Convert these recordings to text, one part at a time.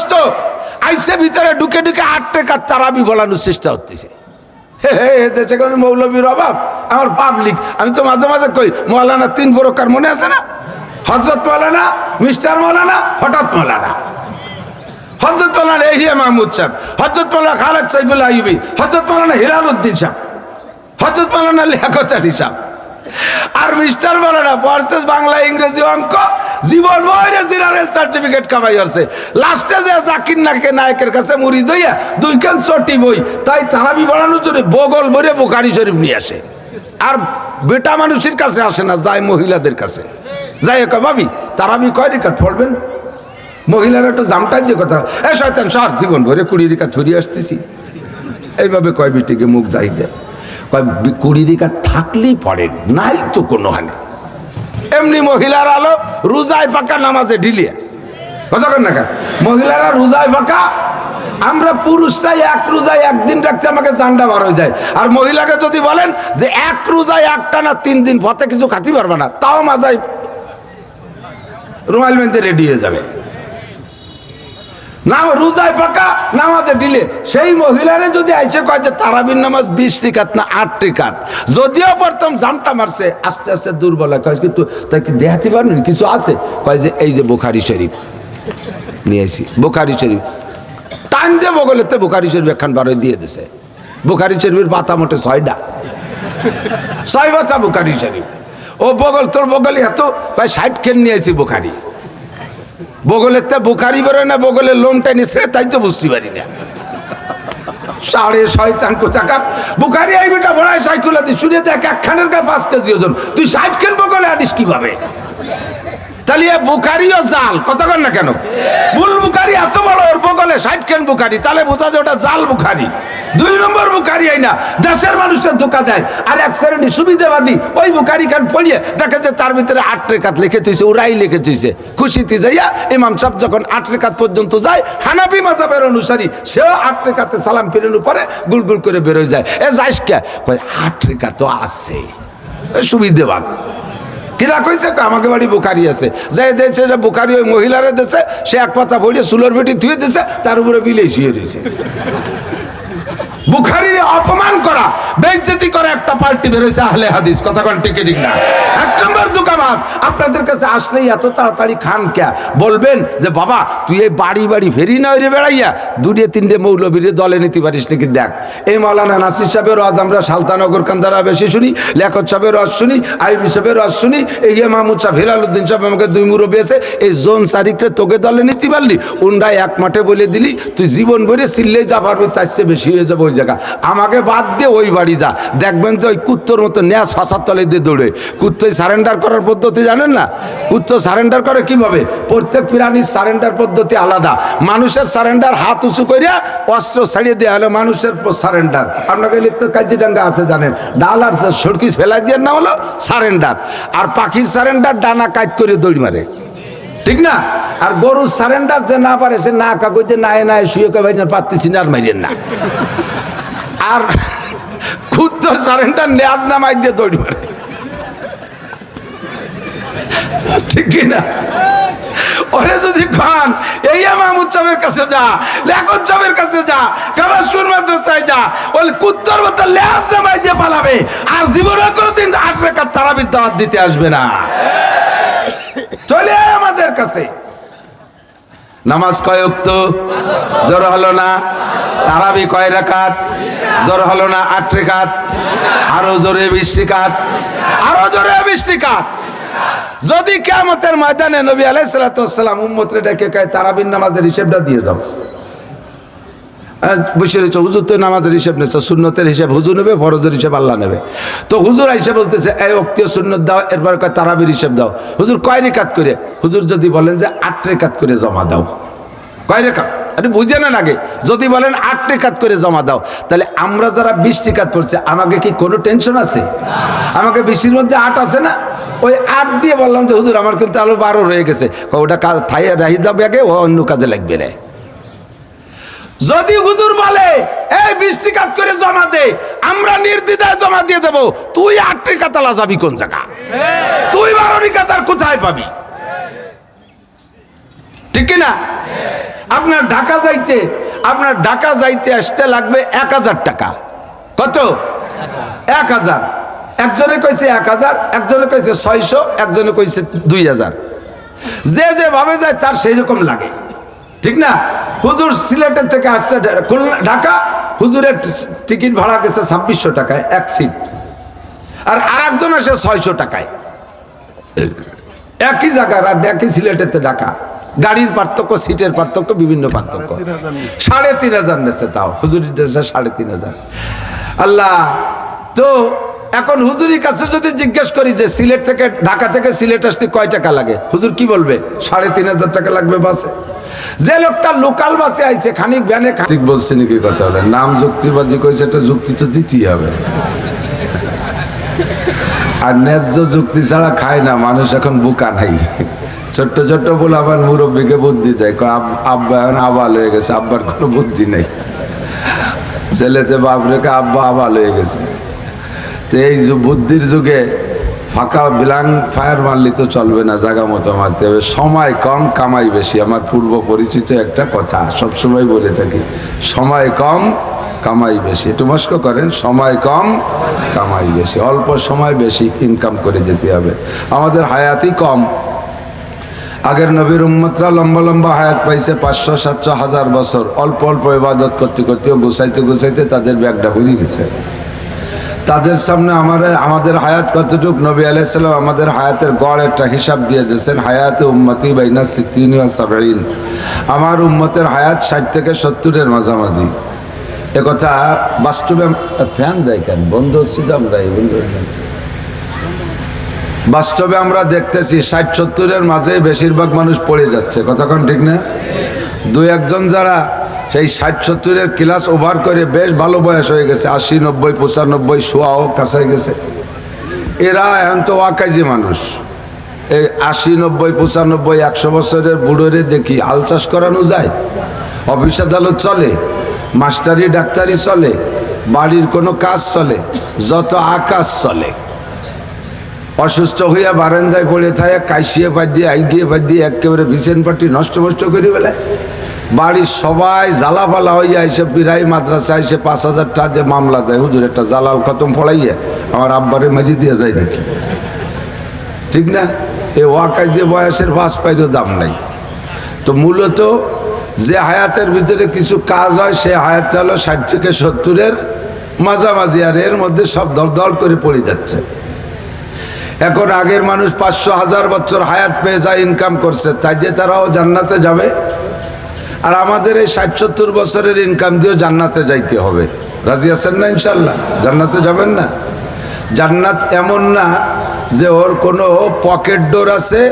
দোস্ত আইসে ভিতরে ঢুকে ঢুকে 8 টাকা তারাবি বলানোর চেষ্টা হচ্ছে। দেশে কোনো মৌলবীর অভাব, আমার পাবলিক। আমি তো মাঝে মাঝে কই মৌলানা 3 প্রকার মনে আছে না? হযরত মৌলানা, মিস্টার মৌলানা, হঠাৎ মৌলানা। হযরত মৌলানা এহিয়া মাহমুদ সাহেব, হযরত মৌলানা খালেদ সাইফুল্লাহ আইয়ুবী, হযরত মৌলানা হিলাল উদ্দিন সাহেব, হযরত মৌলানা লিয়াকত আলী সাহেব। আর মিস্টার মৌলানা পড়ছে বাংলা, ইংরেজি, অঙ্ক, জীবন বইরে জেনারেল সার্টিফিকেট কামাই আসছে। লাস্টে যে জাকির নায়কের কাছে মুরিদ হইয়া 2 কান চটি বই, তাই তারাবি বাড়ানোর জন্য বগল ভরে বুখারী শরীফ নিয়ে আসে। আর বেটা মানুষের কাছে আসে না, যায় মহিলাদের কাছে। যাই হোক ভাবি, তারাবি কয় রেখাত পড়বেন? মহিলারা একটু জামটাই দিয়ে কথা, এ শয়তান সর, জীবন ভরে 20 রেখাত ছড়িয়ে আসতেছি। এইভাবে কয় বিটিকে মুখ যাই দেয়, কয় 20 রেখাত থাকলেই পড়েন, নাই তো কোনো হানি। এমনি মহিলার আলো রোজায় পাকা, নামাজে ঢিলিয়ে কথা কন না কেন? মহিলারা রোজায় পাকা, আমরা পুরুষরাই 1 রোজায় 1 দিন রাখতে আমাকে জান্ডা বার হয়ে যায়। আর মহিলাকে যদি বলেন যে 1 রোজায় 1 টানা 3 দিন পথে কিছু খাতি পারবে না, তাও মাজায় রুমাল বেঁধে রেডি হয়ে যাবে। না রোজায় পাকা, নামাজে ঢিলে। সেই মহিলারে যদি আইসে কয় যে তারাবির নামাজ 20 রিকাত না 8 রিকাত, যদিও প্রথম জামটা মারছে, আস্তে আস্তে দুর্বল হয়। কয় কিন্তু তাই কি দেখাতে পারেন কিছু আছে? কয় যে এই যে বুখারী শরীফ নিয়ে আসি, বুখারী শরীফ টান দিয়ে বগলেতে বুখারী শরীফ একখান বারোয় দিয়ে দিছে। বুখারী শরীফের পাতা মোটে 6টা, 6 পাতা বুখারী শরীফ। ও বগল, তোর বগলে এত, কয় 60 খেন নিয়ে আসি বুখারী। বগলের তে বুখারী বেরোয় না, বগলের লোমটা নিছে, তাই তো বুঝতে পারি না। 6.5 কোথাকার বুখারী এই বেটা বড়াই সাইকুলা দি শুনে দেখ, একখানের গায়ে 5 কেজি ওজন, তুই 60 খেন বগলে আনিস কিভাবে? তাহলে বুখারীও জাল, কথা কন না কেন? ভুল বুখারী এত বড়, ওর বগলে 60 খেন বুখারী, তাহলে বোঝা যায় ওটা জাল বুখারী। 2 নম্বর বুখারী আইনা দেশের মানুষের ধোকা দেয়। আর এক শ্রেণী সুবিধাবাদী ওই বুখারী খান পড়িয়ে দেখে যে তার ভিতরে 8 রেখাত লিখে তুইছে, ওরাই লিখে তুইছে। খুশিতে যাইয়া ইমাম সাহেব যখন 8 রেখাত পর্যন্ত যায়, হানাফি মাযহাবের অনুসারী, সেও 8 রেখাতে সালাম ফিরানোর পরে গুলগুল করে বেরোয় যায়। এ যাইস কে? কয় 8 রেখাত তো আছে, সুবিধাবাদ। কিরা কইছে? আমাকে বাড়ি বুখারী আছে। যাই দিয়েছে যে বুখারী ওই মহিলারে দিয়েছে, সে এক পাতা বইয়ে চুলোর বেটি ধুয়ে দিয়েছে, তার উপরে বিলে শুয়ে দিয়েছে। বুখারীর অপমান করা, বেইজ্জতি করা একটা পার্টি বেরোইছে আহলে হাদিস, কথা কোন ঠিক ঠিক না? 1 নম্বর দুকাবাজ। আপনাদের কাছে আসলেই এত তাড়াতাড়ি খান কে? বলবেন যে বাবা তুই এই বাড়ি বাড়ি ফেরি না রে বেড়াইয়া 2-3 মৌলবীর দলে নিতে পারিস নাকি? দেখ, এই মাওলানা নাসির সাহেবের ওয়াজ আমরা সালতানগর কান্দারা বেশি শুনি, লিয়াকত সাহেবের ওয়াজ শুনি, আইয়ুবী সাহেবের ওয়াজ শুনি, এই মাহমুদ সাহেব, হিলাল উদ্দিন সাহেব আমাকে 2 মুরব্বি আছে, এই জোন সারিকরে তোকে দলে নিতে পারলি, উন্ডায় এক মাঠে বলে দিলি তুই জীবন ভরে চিল্লে যা পারবি, তার চেয়ে বেশি হয়ে যাবে ওই জায়গা। আমাকে বাদ দিয়ে ওই বাড়ি যা, দেখবেন যে ওই কুত্তর মতো ন্যাস ফাঁসার তলে দিয়ে দৌড়ে। কুত্তই সারেন্ডার করার পদ্ধতি জানেন না? কুত্ত সারেন্ডার করে কিভাবে? প্রত্যেক প্রাণীর সারেন্ডার পদ্ধতি আলাদা। মানুষের সারেন্ডার হাত উঁচু করিয়া অস্ত্র ছাড়িয়ে দেওয়া হলো মানুষের সারেন্ডার। আপনাকে লিখতে কাজিডাঙ্গা আছে জানেন, ডাল আর সরকিস ফেলাই দিয়ে না হলো সারেন্ডার। আর পাখির সারেন্ডার ডানা কাজ করে দৌড় মারে, ঠিক না? আর গরুর সারেন্ডার যে না পারে সে না কাগজে না শুয়ে কে ভাই পারতেছি না, আর মারিয়েন না। আর কুত্তর সারেন্ডার ন্যাজ নামাই দিয়ে দৌড় মারে, ঠিক কিনা? ওরে যদি খান এই মাহমুদ সাহেবের কাছে যা, লিয়াকত সাহেবের কাছে যা, কাবাসুর মাদ্রাসায় যা, ওই কুত্তর মতো ল্যাজ নামাই দিয়ে পালাবে। আর জীবনে কোনোদিন 8 রেখাত তারাবির দাওয়াত দিতে আসবে না। চলে আয় আমাদের কাছে। নামাজ কয় ওয়াক্ত? জোর হলো না? তারাবি কয় রাকাত? জোর হলো না? 8 রাকাত। আরো জোরে 20 রাকাত, আরো জোরে 20 রাকাত। যদি কিয়ামতের ময়দানে নবী আলাইহিস সালাতু ওয়াস সালাম উম্মতরে ডেকে কয় তারাবির নামাজের হিসাবটা দিয়ে যাও, বসে রয়েছে হুজুর তো নামাজের হিসাব নেছে, সুন্নতের হিসাব হুজুর নেবে, ফরজের হিসাব আল্লাহ নেবে। তো হুজুর আইসা বলতেছে এই ওয়াক্তীয় সুন্নত দাও, এরপর কয় তারাবির হিসাব দাও। হুজুর কয় রেকাত করে? হুজুর যদি বলেন যে 8 রেকাত করে জমা দাও। কয় রেকাত? আরে বুঝে নেন আগে। যদি বলেন 8 রেকাত করে জমা দাও, তাহলে আমরা যারা 20 রেকাত পড়ছি আমাকে কি কোনো টেনশন আছে? আমাকে 20-এর মধ্যে 8 আছে না? ওই 8 দিয়ে বললাম যে হুজুর আমার কিন্তু আরো 12 রয়ে গেছে, ওটা থাইয়া রাহি দাও ব্যাগে, ও অন্য কাজে লাগবে না। যদি হুজুর বলে এই 20 রিকাত করে জমা দে, আমরা নির্দ্বিধায় জমা দিয়ে দেব। তুই 8 রিকাত আলা যাবি কোন জায়গা? তুই 12 রিকাত আর কোথায় পাবি? ঠিক না? আপনার ঢাকা যাইতে আসতে লাগবে 1000 টাকা। কত? 1000। একজনে কইছে 1000, একজনে কইছে 600, একজনে কইছে 2000। যে ভাবে যায় তার সেই রকম লাগে, ঠিক না? হুজুর সিলেটের থেকে আসছে ঢাকা, হুজুরের টিকিট ভাড়া গেছে 2600 টাকায় এক সিট, আর আরেকজন আসে 600 টাকায়। একই জায়গার আর একই সিলেটেতে ঢাকা, গাড়ির পার্থক্য, সিটের পার্থক্য, বিভিন্ন পার্থক্য। 3500 নেছে, তাও হুজুরির দেশে 3500। আল্লাহ, তো এখন হুজুরির কাছে যদি জিজ্ঞেস করি যে সিলেট থেকে, ঢাকা থেকে সিলেট আসতে কয় টাকা লাগে, হুজুর কি বলবে? 3500 টাকা লাগবে বাসে। যে লোকটা লোকাল বাসে আইছে, খানিক ভ্যানে, ঠিক বলছে নাকি কথা বলে, নাম যুক্তিবাদী কইছে, একটা যুক্তি তো দিতেই হবে। আর ন্যায্য যুক্তি ছাড়া খায় না মানুষ, এখন বোকা নাই। ছোট্ট ছোট্ট বলে আবার মুরব্বীকে বুদ্ধি দেয়, আব্বা এখন আবাল হয়ে গেছে, আব্বার কোনো বুদ্ধি নেই। ছেলেতে বাপ রেখে আব্বা আবাল হয়ে গেছে। তো এই বুদ্ধির যুগে ফাঁকা ব্ল্যাঙ্ক ফায়ার মারলে তো চলবে না, জায়গা মতো মারতে হবে। সময় কম, কামাই বেশি। আমার পূর্ব পরিচিত একটা কথা সবসময় বলে থাকি, সময় কম, কামাই বেশি। একটু মস্ক করেন, সময় কম, কামাই বেশি। অল্প সময় বেশি ইনকাম করে যেতে হবে। আমাদের হায়াতই কম। আগের নবীর উম্মতরা লম্বা লম্বা হায়াত পাইছে, 500, 700, 1000 বছর। অল্প অল্প ইবাদত করতে করতে, গুছাইতে তাদের ব্যাগটা ভরে গেছে। তাদের সামনে আমাদের হায়াত কতটুক, নবী আলাইহিস সালাম আমাদের হায়াতের গড় একটা হিসাব দিয়ে দিয়েছেন। হায়াতে উম্মতি বাইনা 60 ওয়া 70। আমার উম্মতের হায়াত 60 থেকে 70-এর মাঝামাঝি। একথা বাস্তবে, ফ্যান দেয় কেন বন্ধ হচ্ছে? বাস্তবে আমরা দেখতেছি 60-70-এর মাঝে বেশিরভাগ মানুষ পড়ে যাচ্ছে। কতক্ষণ ঠিক না? দুই একজন যারা সেই 60-70-এর ক্লাস ওভার করে বেশ ভালো বয়স হয়ে গেছে, 80, 90, 95, শোয়াও কাছাই গেছে, এরা এখন তো ওয়াকাইজি মানুষ। এই 80, 90, 95, 100 বছরের বুড়োরে দেখি হাল চাষ করানো যায়, অফিস আদালত চলে, মাস্টারি ডাক্তারি চলে, বাড়ির কোনো কাজ চলে, যত আকাশ চলে। অসুস্থ হইয়া বারান্দায় পড়ে থাকে, কাশিয়ে পাঠিয়ে আইগিয়ে পাঠিয়ে একেবারে বিছেন পাটি নষ্ট করে বেলায়। বাড়ির সবাই জ্বালাপালা হইয়া এসে পিরাই মাদ্রাসা এসে 5000 টাকা যে মামলা দেয়, হুজুর একটা জালাল খতম পড়াইয়ে আমার আব্বারে মেজি দিয়ে যায় নাকি, ঠিক না? এ ওয়াকাই যে বয়সের বাস পাইরও দাম নাই। তো মূলত যে হায়াতের ভিতরে কিছু কাজ হয়, সে হায়াতটা হলো 60 থেকে 70-এর মাঝামাঝি, আর এর মধ্যে সব দল করে পড়ে যাচ্ছে। এখন আগের মানুষ 500-1000 বছর হায়াত পেয়ে যায়, ইনকাম করছে, তাই যে তারাও জান্নাতে যাবে। আর আমাদের এই 60-70 বছরের ইনকাম দিয়েও জান্নাতে যাইতে হবে। রাজি আছেন না? ইনশাল্লাহ জান্নাতে যাবেন না? জান্নাত এমন না যে ওর কোনো পকেট ডোর আছে,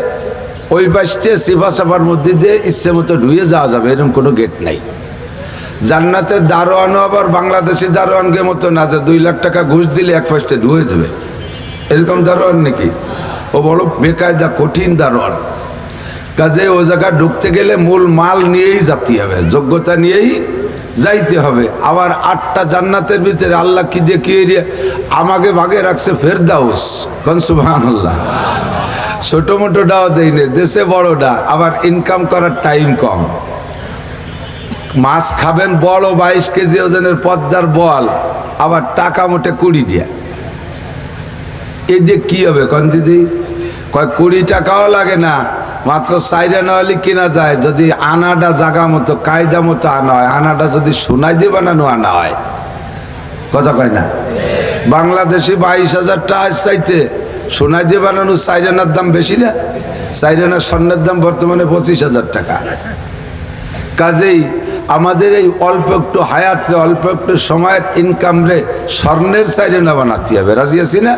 ওই পাশে সিফা সাফার মধ্যে দিয়ে ইচ্ছে মতো ঢুয়ে যাওয়া যাবে, এরকম কোনো গেট নাই। জান্নাতের দারোয়ানও আবার বাংলাদেশি দারোয়ানকে মতো না যে 2 লাখ টাকা ঘুষ দিলে এক পাশে ঢুয়ে দেবে, এরকম দারোয়ান নাকি? ও বড় বেকায়দা কঠিন দারোয়ান। কাজে ও জায়গায় ঢুকতে গেলে মূল মাল নিয়েই যেতে হবে, যোগ্যতা নিয়েই যাইতে হবে। আবার 8টা জান্নাতের ভিতরে আল্লাহ কি দেখিয়ে আমাকে ভাগে রাখছে ফেরদাউস। কোন সুবহানাল্লাহ। ছোট মোটোটাও দেয়নি, দেশে বড়টা। আবার ইনকাম করার টাইম কম। মাছ খাবেন বড় 22 কেজি ওজনের পদ্মার বল, আবার টাকা মোটে 20 টাকা। এই যে কি হবে কন দিদি? কয় 20 টাকাও লাগে না, মাত্র 4 আনা হলে কেনা যায়, যদি আনাটা জাগা মতো কায়দা মতো আনা হয়। আনাটা যদি সোনাই দিয়ে বানানো আনা হয়, কথা কয় না? বাংলাদেশি 22,000 টাকা চাইতে সোনাই দিয়ে বানানো 4 আনার দাম বেশি না? 4 আনা স্বর্ণের দাম বর্তমানে 25,000 টাকা। কাজেই আমাদের এই অল্প একটু হায়াতে, অল্প একটু সময়ের ইনকাম রে স্বর্ণের 4 আনা বানাতে হবে। রাজি আছি না?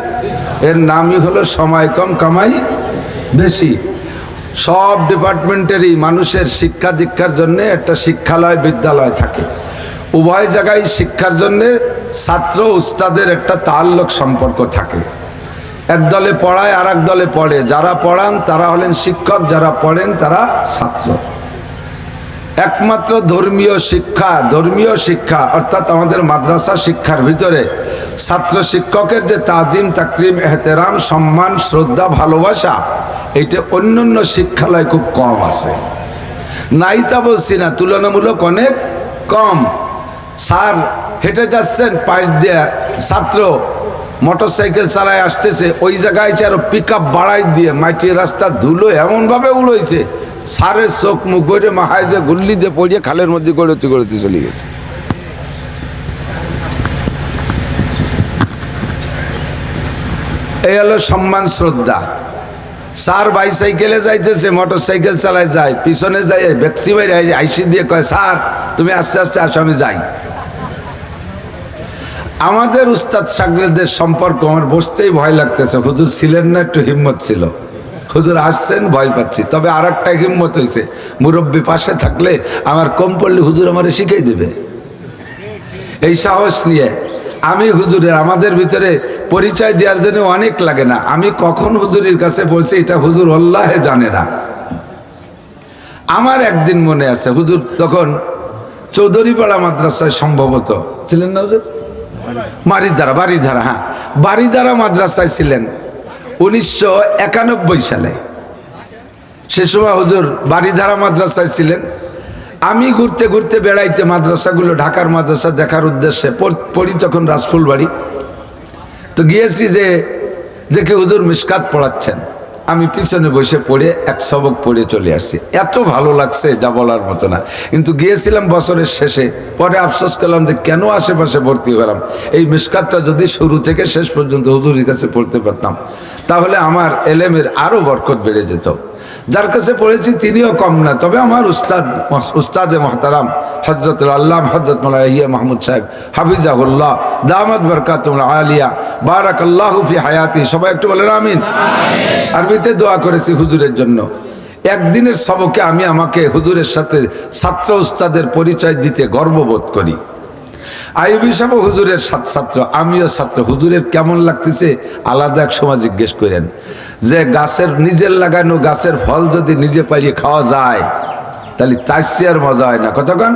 এর নামই হলো সময় কম, কামাই বেশি। সব ডিপার্টমেন্টেরই মানুষের শিক্ষা দীক্ষার জন্য একটা শিক্ষালয়, বিদ্যালয় থাকে। উভয় জায়গায় শিক্ষার জন্য ছাত্র উস্তাদের একটা তাল্লুক সম্পর্ক থাকে। এক দলে পড়ায়, আর এক দলে পড়ে। যারা পড়ান তারা হলেন শিক্ষক, যারা পড়েন তারা ছাত্র। একমাত্র ধর্মীয় শিক্ষা অর্থাৎ আমাদের মাদ্রাসা শিক্ষার ভিতরে ছাত্র শিক্ষকের যে তাজিম, তাকরিম, এহতেরাম, সম্মান, শ্রদ্ধা, ভালোবাসা, এইটা অন্যান্য শিক্ষালয় খুব কম আছে। নাই তা বলছি না, তুলনামূলক অনেক কম। স্যার হেঁটে যাচ্ছেন, পাশ দিয়ে ছাত্র মোটর সাইকেল চালায় আসতেছে, ওই জায়গায় আরো পিক আপ বাড়াই দিয়ে মাটির রাস্তা ধুলো এমনভাবে উড়েছে, সারের চোখ মুখ করে মাহায় যে গুল্লি দিয়ে পড়িয়ে খালের মধ্যে গড়তে গড়তে চলে গেছে। এই হলো সম্মান শ্রদ্ধা। স্যার বাইসাইকেলে যাইতেছে, মোটর সাইকেল চালায় যায়, পিছনে যাই ভ্যাক্সি বাইরে আইসি দিয়ে কয়, স্যার তুমি আস্তে আস্তে আসো, আমি যাই। আমাদের উস্তাদ শাগরেদের সম্পর্ক আমার বসতেই ভয় লাগতেছে। হুজুর ছিলেন না, একটু হিম্মত ছিল। হুজুর আসছেন, ভয় পাচ্ছি। তবে আর একটা হিম্মত হয়েছে, মুরব্বী পাশে থাকলে আমার কম পড়লে হুজুর আমারে শিখাই দেবে, এই সাহস নিয়ে আমি হুজুরের, আমাদের ভিতরে পরিচয় দেওয়ার জন্য অনেক লাগে না। আমি কখন হুজুরের কাছে বলছি এটা হুজুর আল্লাহে জানে না। আমার একদিন মনে আছে, হুজুর তখন চৌধুরীপাড়া মাদ্রাসায় সম্ভবত ছিলেন না হুজুর, বাড়িধারা, হ্যাঁ বাড়িধারা মাদ্রাসায় ছিলেন 1991 সালে। সে সময় হুজুর বাড়িধারা মাদ্রাসায় ছিলেন। আমি ঘুরতে ঘুরতে বেড়াইতে মাদ্রাসাগুলো, ঢাকার মাদ্রাসা দেখার উদ্দেশ্যে পড়ি তখন রাজফুল বাড়ি। তো গিয়েছি, যে দেখে হুজুর মিশকাত পড়াচ্ছেন, আমি পিছনে বসে পড়ে এক সবক পড়ে চলে আসছি। এত ভালো লাগছে যা বলার মতো না। কিন্তু গিয়েছিলাম বছরের শেষে, পরে আফসোস করলাম যে কেন আশেপাশে ভর্তি হলাম। এই মিশকাতটা যদি শুরু থেকে শেষ পর্যন্ত হুজুরের কাছে পড়তে পারতাম, তাহলে আমার এলেমের আরও বরকত বেড়ে যেত। যার কাছে পড়েছি তিনিও কম না, তবে আমার উস্তাদে মহতারাম হজরতুল আল্লাহ হজরত মাওলানা মাহমুদ সাহেব হাফিজাহুল্লাহ দামাত বরকাতুল আলিয়া বারাকাল্লাহু ফি হায়াতি। সবাই একটু বলেন আমিন। আরবিতে দোয়া করেছি হুজুরের জন্য। একদিনের সবকে আমি আমাকে হুজুরের সাথে ছাত্র উস্তাদের পরিচয় দিতে গর্ববোধ করি। আইয়ুবী সাহেব হুজুরের ছাত্র, আমিও ছাত্র। হুজুরের কেমন লাগতেছে আলাদা এক সময় জিজ্ঞেস করেন, যে গাছের নিজের লাগানো গাছের ফল যদি নিজে পাইয়ে খাওয়া যায় তাহলে তার চেয়ে মজা হয় না। কতক্ষণ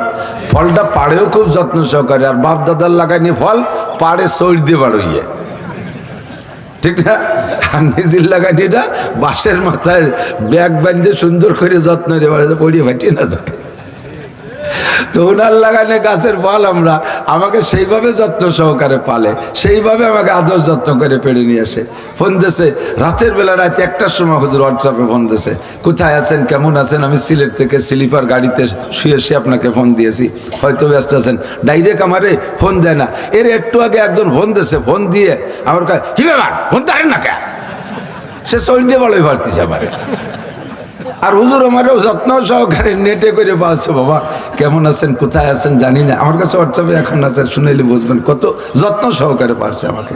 ফলটা পাড়েও খুব যত্ন সহকারে, আর বাপ দাদার লাগাইনি ফল পাড়ে সইর দিয়ে বাড়ইয়ে, ঠিক না? আর নিজের লাগানিটা বাঁশের মাথায় ব্যাগ বাঁধে সুন্দর করে যত্ন রে বাড়ে পড়িয়ে ফাটিয়ে না যায়। তো ওনার লাগানে গাছের ফল আমাকে সেইভাবে যত্ন সহকারে পালে, সেইভাবে আমাকে আদর যত্ন করে পেড়ে নিয়ে আসে। ফোন দিয়েছে রাতের বেলা, রাত 1টার সময় হুজুর হোয়াটসঅ্যাপে ফোন দিয়েছে, কোথায় আছেন, কেমন আছেন? আমি সিলেট থেকে স্লিপার গাড়িতে শুয়ে আপনাকে ফোন দিয়েছি, হয়তো ব্যস্ত আছেন। ডাইরেক্ট আমারে ফোন দেয় না। এর একটু আগে একজন ফোন দিয়েছে, ফোন দিয়ে আমার কাছে কি ব্যাপার, ফোন তারেন না কে? সে চল দিয়ে বলোই পারতেছে আমার। আর হুজুর আমারও যত্ন সহকারে নেটে করে বলছে, বাবা কেমন আছেন, কোথায় আছেন জানি না, আমার কাছে হোয়াটসঅ্যাপে এখন আছেন, শুনেলে বুঝবেন কত যত্ন সহকারে পারছে আমাকে।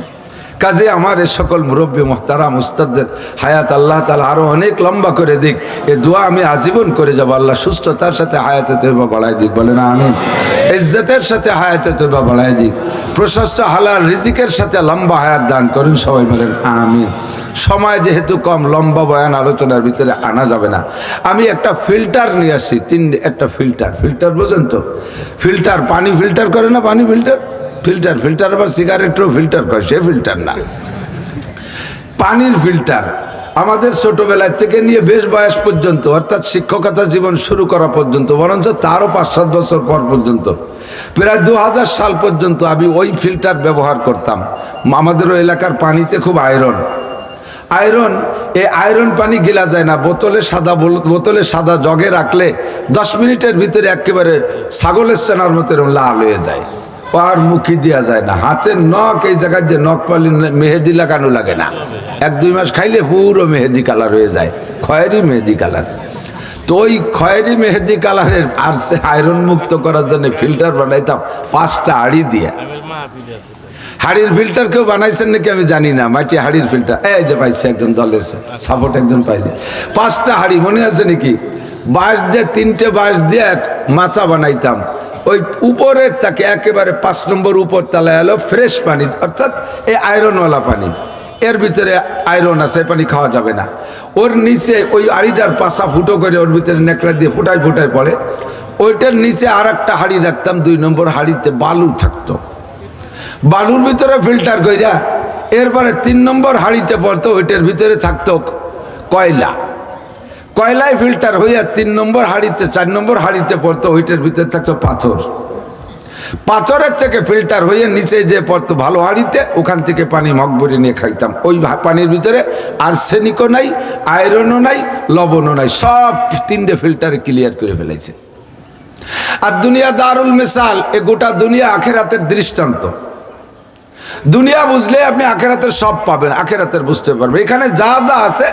কাজে আমার এ সকল মুরব্বী মোহতারাম উস্তাদদের হায়াত আল্লাহ তাআলা আরো অনেক লম্বা করে দিক, এ দোয়া আমি আজীবন করে যাব। আল্লাহ সুস্থতার সাথে হায়াতে তৈবা বাড়ায় দিক, বলেন আমিন। ইজ্জতের সাথে হায়াতে তৈবা বাড়ায় দিক, প্রশস্ত হালাল রিজিকের সাথে লম্বা হায়াত দান করুন, সবাই বলেন আমিন। সময় যেহেতু কম, লম্বা বয়ান আলোচনার ভিতরে আনা যাবে না। আমি একটা ফিল্টার নিয়ে আসছি, একটা ফিল্টার বোঝেন তো? ফিল্টার, পানি ফিল্টার করে না, পানি ফিল্টার আবার সিগারেটও ফিল্টার করে, সে ফিল্টার না, পানির ফিল্টার। আমাদের ছোটবেলার থেকে নিয়ে বেশ বয়স পর্যন্ত, অর্থাৎ শিক্ষকতা জীবন শুরু করা পর্যন্ত, বরঞ্চ তারও 5-7 বছর পর পর্যন্ত, প্রায় 2000 সাল পর্যন্ত আমি ওই ফিল্টার ব্যবহার করতাম। আমাদের ওই এলাকার পানিতে খুব আয়রন, এই আয়রন পানি গিলা যায় না। বোতলে সাদা জগে রাখলে 10 মিনিটের ভিতরে একেবারে ছাগলের চেনার মতো লাল হয়ে যায়, আর মুখি দেওয়া যায় না। হাতের নখ, এই জায়গায় যে নখ পালি মেহেদি লাগানো লাগে না, 1-2 মাস খাইলে পুরো মেহেদি কালার হয়ে যায়, খয়েরি মেহেদি কালার। তো ওই খয়েরি মেহেদি কালারের আর সে আয়রন মুক্ত করার জন্য ফিল্টার বানাইতাম 5টা হাড়ি দিয়ে। হাড়ির ফিল্টার কেউ বানাইছেন নাকি আমি জানি না, মাটি হাড়ির ফিল্টার। এই যে পাইছে একজন দলের সাপোর্ট, একজন পাইলে 5টা হাড়ি, মনে আছে নাকি? বাঁশ দিয়ে 3টে বাঁশ দিয়ে মাচা বানাইতাম। ওই উপরের তাকে একেবারে 5 নম্বর উপর তলায় এলো ফ্রেশ পানি, অর্থাৎ এই আয়রনওয়ালা পানি। এর ভিতরে আয়রন আছে, পানি খাওয়া যাবে না। ওর নিচে ওই হাড়িটার পাশা ফুটো করে ওর ভিতরে নেকড়া দিয়ে ফুটায় পড়ে। ওইটার নিচে আর একটা হাড়ি রাখতাম, 2 নম্বর হাড়িতে বালু থাকতো, বালুর ভিতরে ফিল্টার কইরা। এরপরে 3 নম্বর হাড়িতে পড়তো, ওইটার ভিতরে থাকতো কয়লা। কয়লায় ফিল্টার হইয়া 3 নম্বর হাঁড়িতে 4 নম্বর হাঁড়িতে পড়তো, ওইটার ভিতরে থাকতো পাথর। পাথরের থেকে ফিল্টার হয়ে নিচে যে পড়তো ভালো হাঁড়িতে, ওখান থেকে পানি মগ ভরে নিয়ে খাইতাম। ওই পানির ভিতরে আর্সেনিকও নাই, আয়রনও নাই, লবণও নাই, সব 3টে ফিল্টারে ক্লিয়ার করে ফেলেছে। আর দুনিয়া দারুল মিসাল, এ গোটা দুনিয়া আখেরাতের দৃষ্টান্ত। দুনিয়া বুঝলে আপনি আখেরাতের সব পাবেন, আখেরাতের বুঝতে পারবেন। এখানে যা যা আছে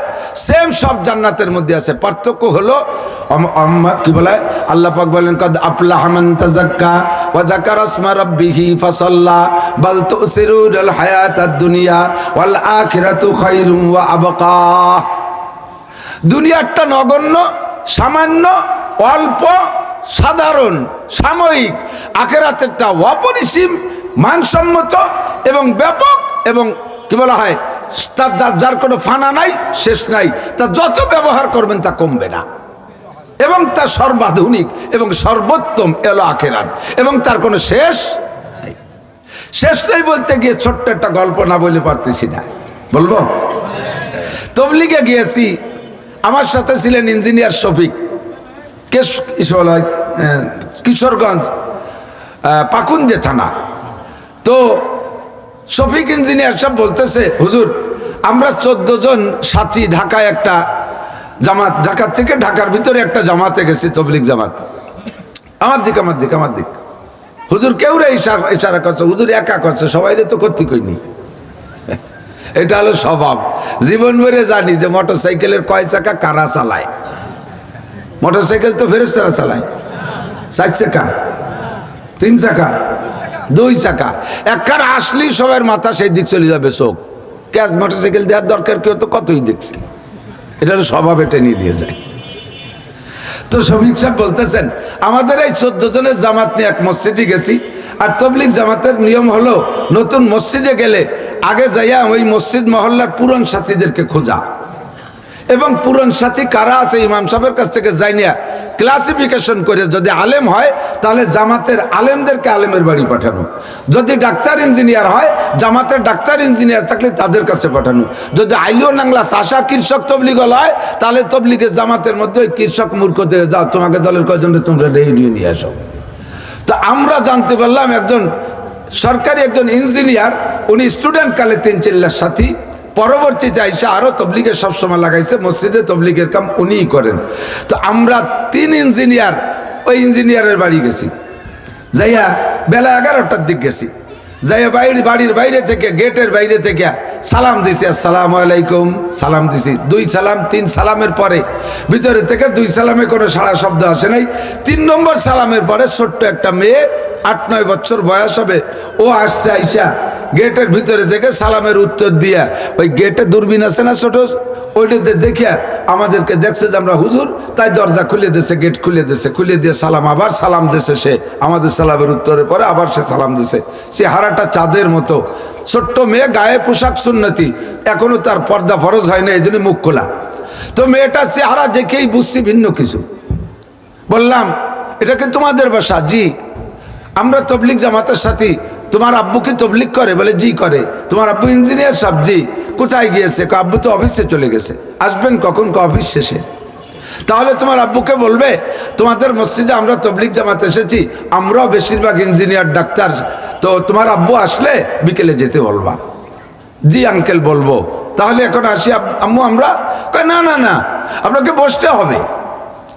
সেম সব জান্নাতের মধ্যে আছে। পার্থক্য হলো কি বলে, আল্লাহ পাক বলেন কদ আফলাহা মান তাযাক্কা ওয়া যাকারা ইসমা রাব্বিহি ফাসাল্লা বাল তুসিরুনাল হায়াতাদ দুনিয়া ওয়াল আখিরাতু খায়রুম ওয়া আবকা। দুনিয়াটা নগণ্য, সামান্য, অল্প, সাধারণ, সাময়িক। আখেরাতেরটা অপরিসীম, মানসম্মত এবং ব্যাপক, এবং কি বলা হয়, তার যার কোনো ফানা নাই, শেষ নাই। তা যত ব্যবহার করবেন তা কমবে না, এবং তার সর্বাধুনিক এবং সর্বোত্তম এলো আখেরাত, এবং তার কোনো শেষ নেই। শেষ নেই বলতে গিয়ে ছোট্ট একটা গল্প না বলে পারতেছি না, বলবো। তবলিগে গিয়েছি, আমার সাথে ছিলেন ইঞ্জিনিয়ার শফিক, কিশোরগঞ্জ পাকুন্দে থানা। তো শফিক ইঞ্জিনিয়ার সব বলতেছে, হুজুর আমরা 14 জন সাথী ঢাকায় একটা জামাত, ঢাকার থেকে ঢাকার ভিতরে একটা জামাতে গেছি, তবলিগ জামাত। আমার দিক হুজুর কেউ রে ইশারা করছে, হুজুর একা করছে, সবাই তো করতে কইনি। এটা হলো স্বভাব। জীবন ভরে জানি যে মোটরসাইকেলের কয় চাকা কারা চালায়। মোটরসাইকেল তো ফেরেশতারা চালায়। 4 চাকা, 3 চাকা, 2 চাকা। একবার আসলেই সবার মাথা সেই দিক চলে যাবে, চোখ ক্যাশ মোটরসাইকেল দেওয়ার দরকার, কেউ তো কতই দেখছে। এটা হলো স্বভাব, এটা নিয়ে যায়। তো শফিক সাহেব বলতেছেন, আমাদের এই 14 জনের জামাত নিয়ে এক মসজিদে গেছি। আর তবলিগ জামাতের নিয়ম হলো, নতুন মসজিদে গেলে আগে যাইয়া ওই মসজিদ মহল্লার পুরন সাথীদেরকে খোঁজা, এবং পুরন সাথী কারা আছে ইমাম সাহেবের কাছ থেকে যাই নিয়ে ক্লাসিফিকেশন করে, যদি আলেম হয় তাহলে জামাতের আলেমদেরকে আলেমের বাড়ি পাঠানো, যদি ডাক্তার ইঞ্জিনিয়ার হয় জামাতের ডাক্তার ইঞ্জিনিয়ার থাকলে তাদের কাছে পাঠানো, যদি আইলিও নাংলা চাষা কৃষক তবলিগল হয় তাহলে তবলিগের জামাতের মধ্যে ওই কৃষক মূর্খদের, যাও তোমাকে দলের কয়জন তোমরা রেডিও নিয়ে আসো। তো আমরা জানতে পারলাম একজন সরকারি একজন ইঞ্জিনিয়ার, উনি স্টুডেন্ট কালে 3-4 সাথী, পরবর্তীতে আইসা আরো তবলিগের সবসময় লাগাইছে, মসজিদে তবলিগের কাম উনিই করেন। তো আমরা 3 ইঞ্জিনিয়ার ওই ইঞ্জিনিয়ারের বাড়ি গেছি, যাইয়া বেলা 11টার দিক গেছি, যাইয়া বাড়ির বাইরে থেকে, গেটের বাইরে থেকে সালাম দিছি, আসসালামু আলাইকুম, সালাম দিছি। 2 সালাম 3 সালামের পরে ভিতরে থেকে 2 সালামে কোনো সাড়া শব্দ আসে নাই। 3 নম্বর সালামের পরে ছোট্ট একটা মেয়ে, 8-9 বছর বয়স হবে, ও আসছে, আইসা গেটের ভিতরে থেকে সালামের উত্তর দিয়া, ওই গেটে দূরবীন আছে না ছোট, ওইটাতে দেখিয়া আমাদেরকে দেখছে যে আমরা হুজুর, তাই দরজা খুলে দিয়েছে, গেট খুলে দিয়েছে, খুলে দিয়ে সালাম, আবার সালাম দিয়েছে সে, আমাদের সালামের উত্তরে পরে আবার সে সালাম দিয়েছে। সে হারাটা চাঁদের মতো, ছোট্ট মেয়ে, গায়ে পোশাক সুন্নতি, এখনো তার পর্দা ফরজ হয় না, এই জন্য মুখ খোলা। তো মেয়েটার চেহারা দেখেই বুঝছি ভিন্ন কিছু। বললাম, এটা কি তোমাদের বাসা? জি। আমরা তবলিগ জামাতের সাথী। তোমার আব্বু কি তবলিগ করে? বলে জি করে। তোমার আব্বু ইঞ্জিনিয়ার সাহেব? জি। কোথায় গিয়েছে? আব্বু তো অফিসে চলে গেছে। আসবেন কখন? অফিস শেষে। তাহলে তোমার আব্বুকে বলবে তোমাদের মসজিদে আমরা তবলিগ জামাতে এসেছি, আমরাও বেশিরভাগ ইঞ্জিনিয়ার, ডাক্তার, তো তোমার আব্বু আসলে বিকেলে যেতে বলবা। জি আঙ্কেল বলবো। তাহলে এখন আসি আম্মু আমরা? না না না, আপনাকে বসতে হবে,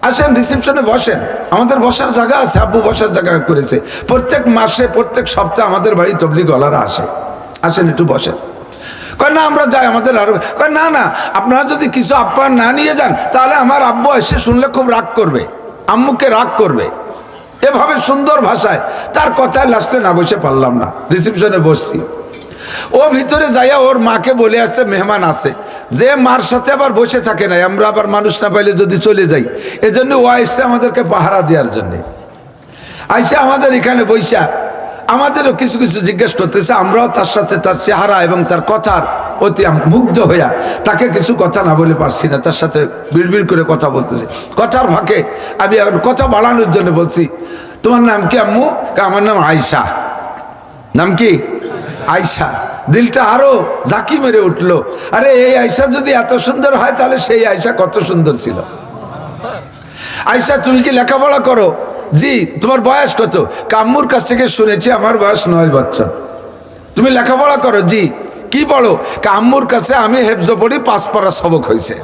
আসেন রিসেপশনে বসেন, আমাদের বসার জায়গা আছে, আব্বু বসার জায়গা করেছে। প্রত্যেক মাসে, প্রত্যেক সপ্তাহে আমাদের বাড়ি তবলিগওয়ালারা আসে, আসেন একটু বসেন। কয় না আমরা যাই, আমাদের আরো। কয় না না, আপনারা যদি কিছু আপ্যায়ন না নিয়ে যান তাহলে আমার আব্বু এসে শুনলে খুব রাগ করবে, আম্মুকে রাগ করবে। এভাবে সুন্দর ভাষায়, তার কথায় লাস্টে না বসে পারলাম না, রিসেপশনে বসছি। ও ভিতরে যাইয়া ওর মাকে বলে আসছে মেহমান আছে, যে মার সাথে আবার বসে থাকে না, আমরা আবার মানুষ না পাইলে যদি চলে যাই, এজন্য ও আসছে আমাদেরকে পাহারা দেওয়ার জন্যে। আইসা আমাদের এখানে বৈশা আমাদেরও কিছু কিছু জিজ্ঞেস করতেছে, আমরাও তার সাথে তার চেহারা এবং তার কথার অতি মুগ্ধ হইয়া তাকে কিছু কথা না বলে পারছি না, তার সাথে বিড়বিড় করে কথা বলতেছে। কথার ফাঁকে আমি এখন কথা বাড়ানোর জন্য বলছি, তোমার নাম কি আম্মু? আমার নাম আয়সা। নাম কি? আয়সা। দিলটা আরো ঝাঁকি মেরে উঠলো, আরে এই আয়সা যদি এত সুন্দর হয় তাহলে সেই আয়সা কত সুন্দর ছিল। আয়সা তুমি কি লেখাপড়া করো? জি। তোমার বয়স কত? আম্মুর কাছ থেকে শুনেছি আমার বয়স 9 বছর। তুমি লেখাপড়া করো? জি। কি পড়ো? আম্মুর কাছে আমি হেফজ পড়ি, 5 পারা সবক হয়েছে।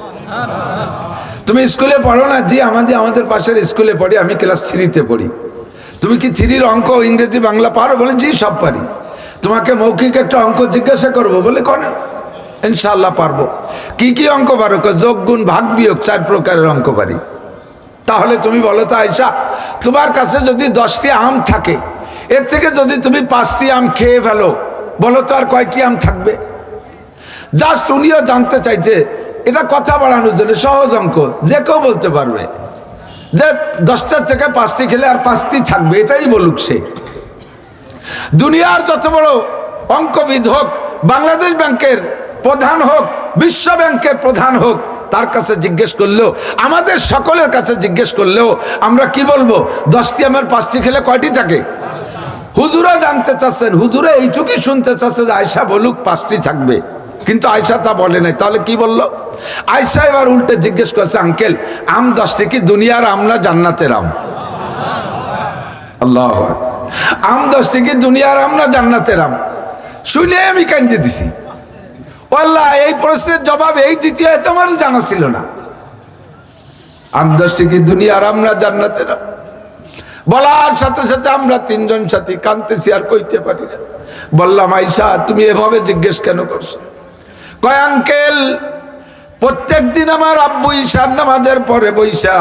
তুমি স্কুলে পড়ো না? জি, আমাদের পাশের স্কুলে পড়ি, আমি ক্লাস 3-তে পড়ি। তুমি কি 3-র অঙ্ক, ইংরেজি, বাংলা পারো? বলে জি, সব পারি। তোমাকে মৌখিক একটা অঙ্ক জিজ্ঞাসা করবো? বলে করেন। ইনশাআল্লাহ পারবো। কি কি অঙ্ক পারো? যোগ গুণ ভাগ বিয়োগ 4 প্রকারের অঙ্ক পারি। তাহলে তুমি বলো তো আয়সা, তোমার কাছে যদি 10টি আম থাকে, এর থেকে যদি তুমি 5টি আম খেয়ে ফেলো, বলো তো আর কয়টি আম থাকবে? জাস্ট উনিও জানতে চাইছে, এটা কথা বাড়ানোর জন্য সহজ অঙ্ক, যে কেউ বলতে পারবে যে 10টার থেকে 5টি খেলে আর 5টি থাকবে, এটাই বলুক সে। দুনিয়ার যত বড় অঙ্কবিদ হোক, বাংলাদেশ ব্যাংকের প্রধান হোক, বিশ্ব ব্যাংকের প্রধান হোক, তার কাছে জিজ্ঞেস করলেও, আমাদের সকলের কাছে জিজ্ঞেস করলেও আমরা কি বলবো? 10টি আমের 5টি খেলে কয়টি থাকে? হুজুরা জানতে চাচ্ছেন, হুজুরা এইটুকুই শুনতে চাচ্ছে যে আয়সা বলুক 5টি থাকবে, কিন্তু আয়সা তা বলে নাই। তাহলে কি বললো? আয়সা এবার উল্টে জিজ্ঞেস করছে, আঙ্কেল আম 10টি কি দুনিয়ার আম না জান্নাতের আম? আল্লাহ, আম 10টি কি দুনিয়ার আম না জান্নাতের আম? শুনে আমি কান্দে দিছি। আল্লাহ, এই প্রশ্নের জবাব এই দ্বিতীয় তোমার জানা ছিল না। আম 10টি কি দুনিয়ার আম না জান্নাতের আম? বলার সাথে সাথে আমরা 3জন সাথী কাঁদতেছি, আর কইতে পারি না। বললাম, আয়সা তুমি এভাবে জিজ্ঞেস কেন করছো? কয় আঙ্কেল, প্রত্যেক দিন আমার আব্বু ঈশার নামাজের পরে বৈশা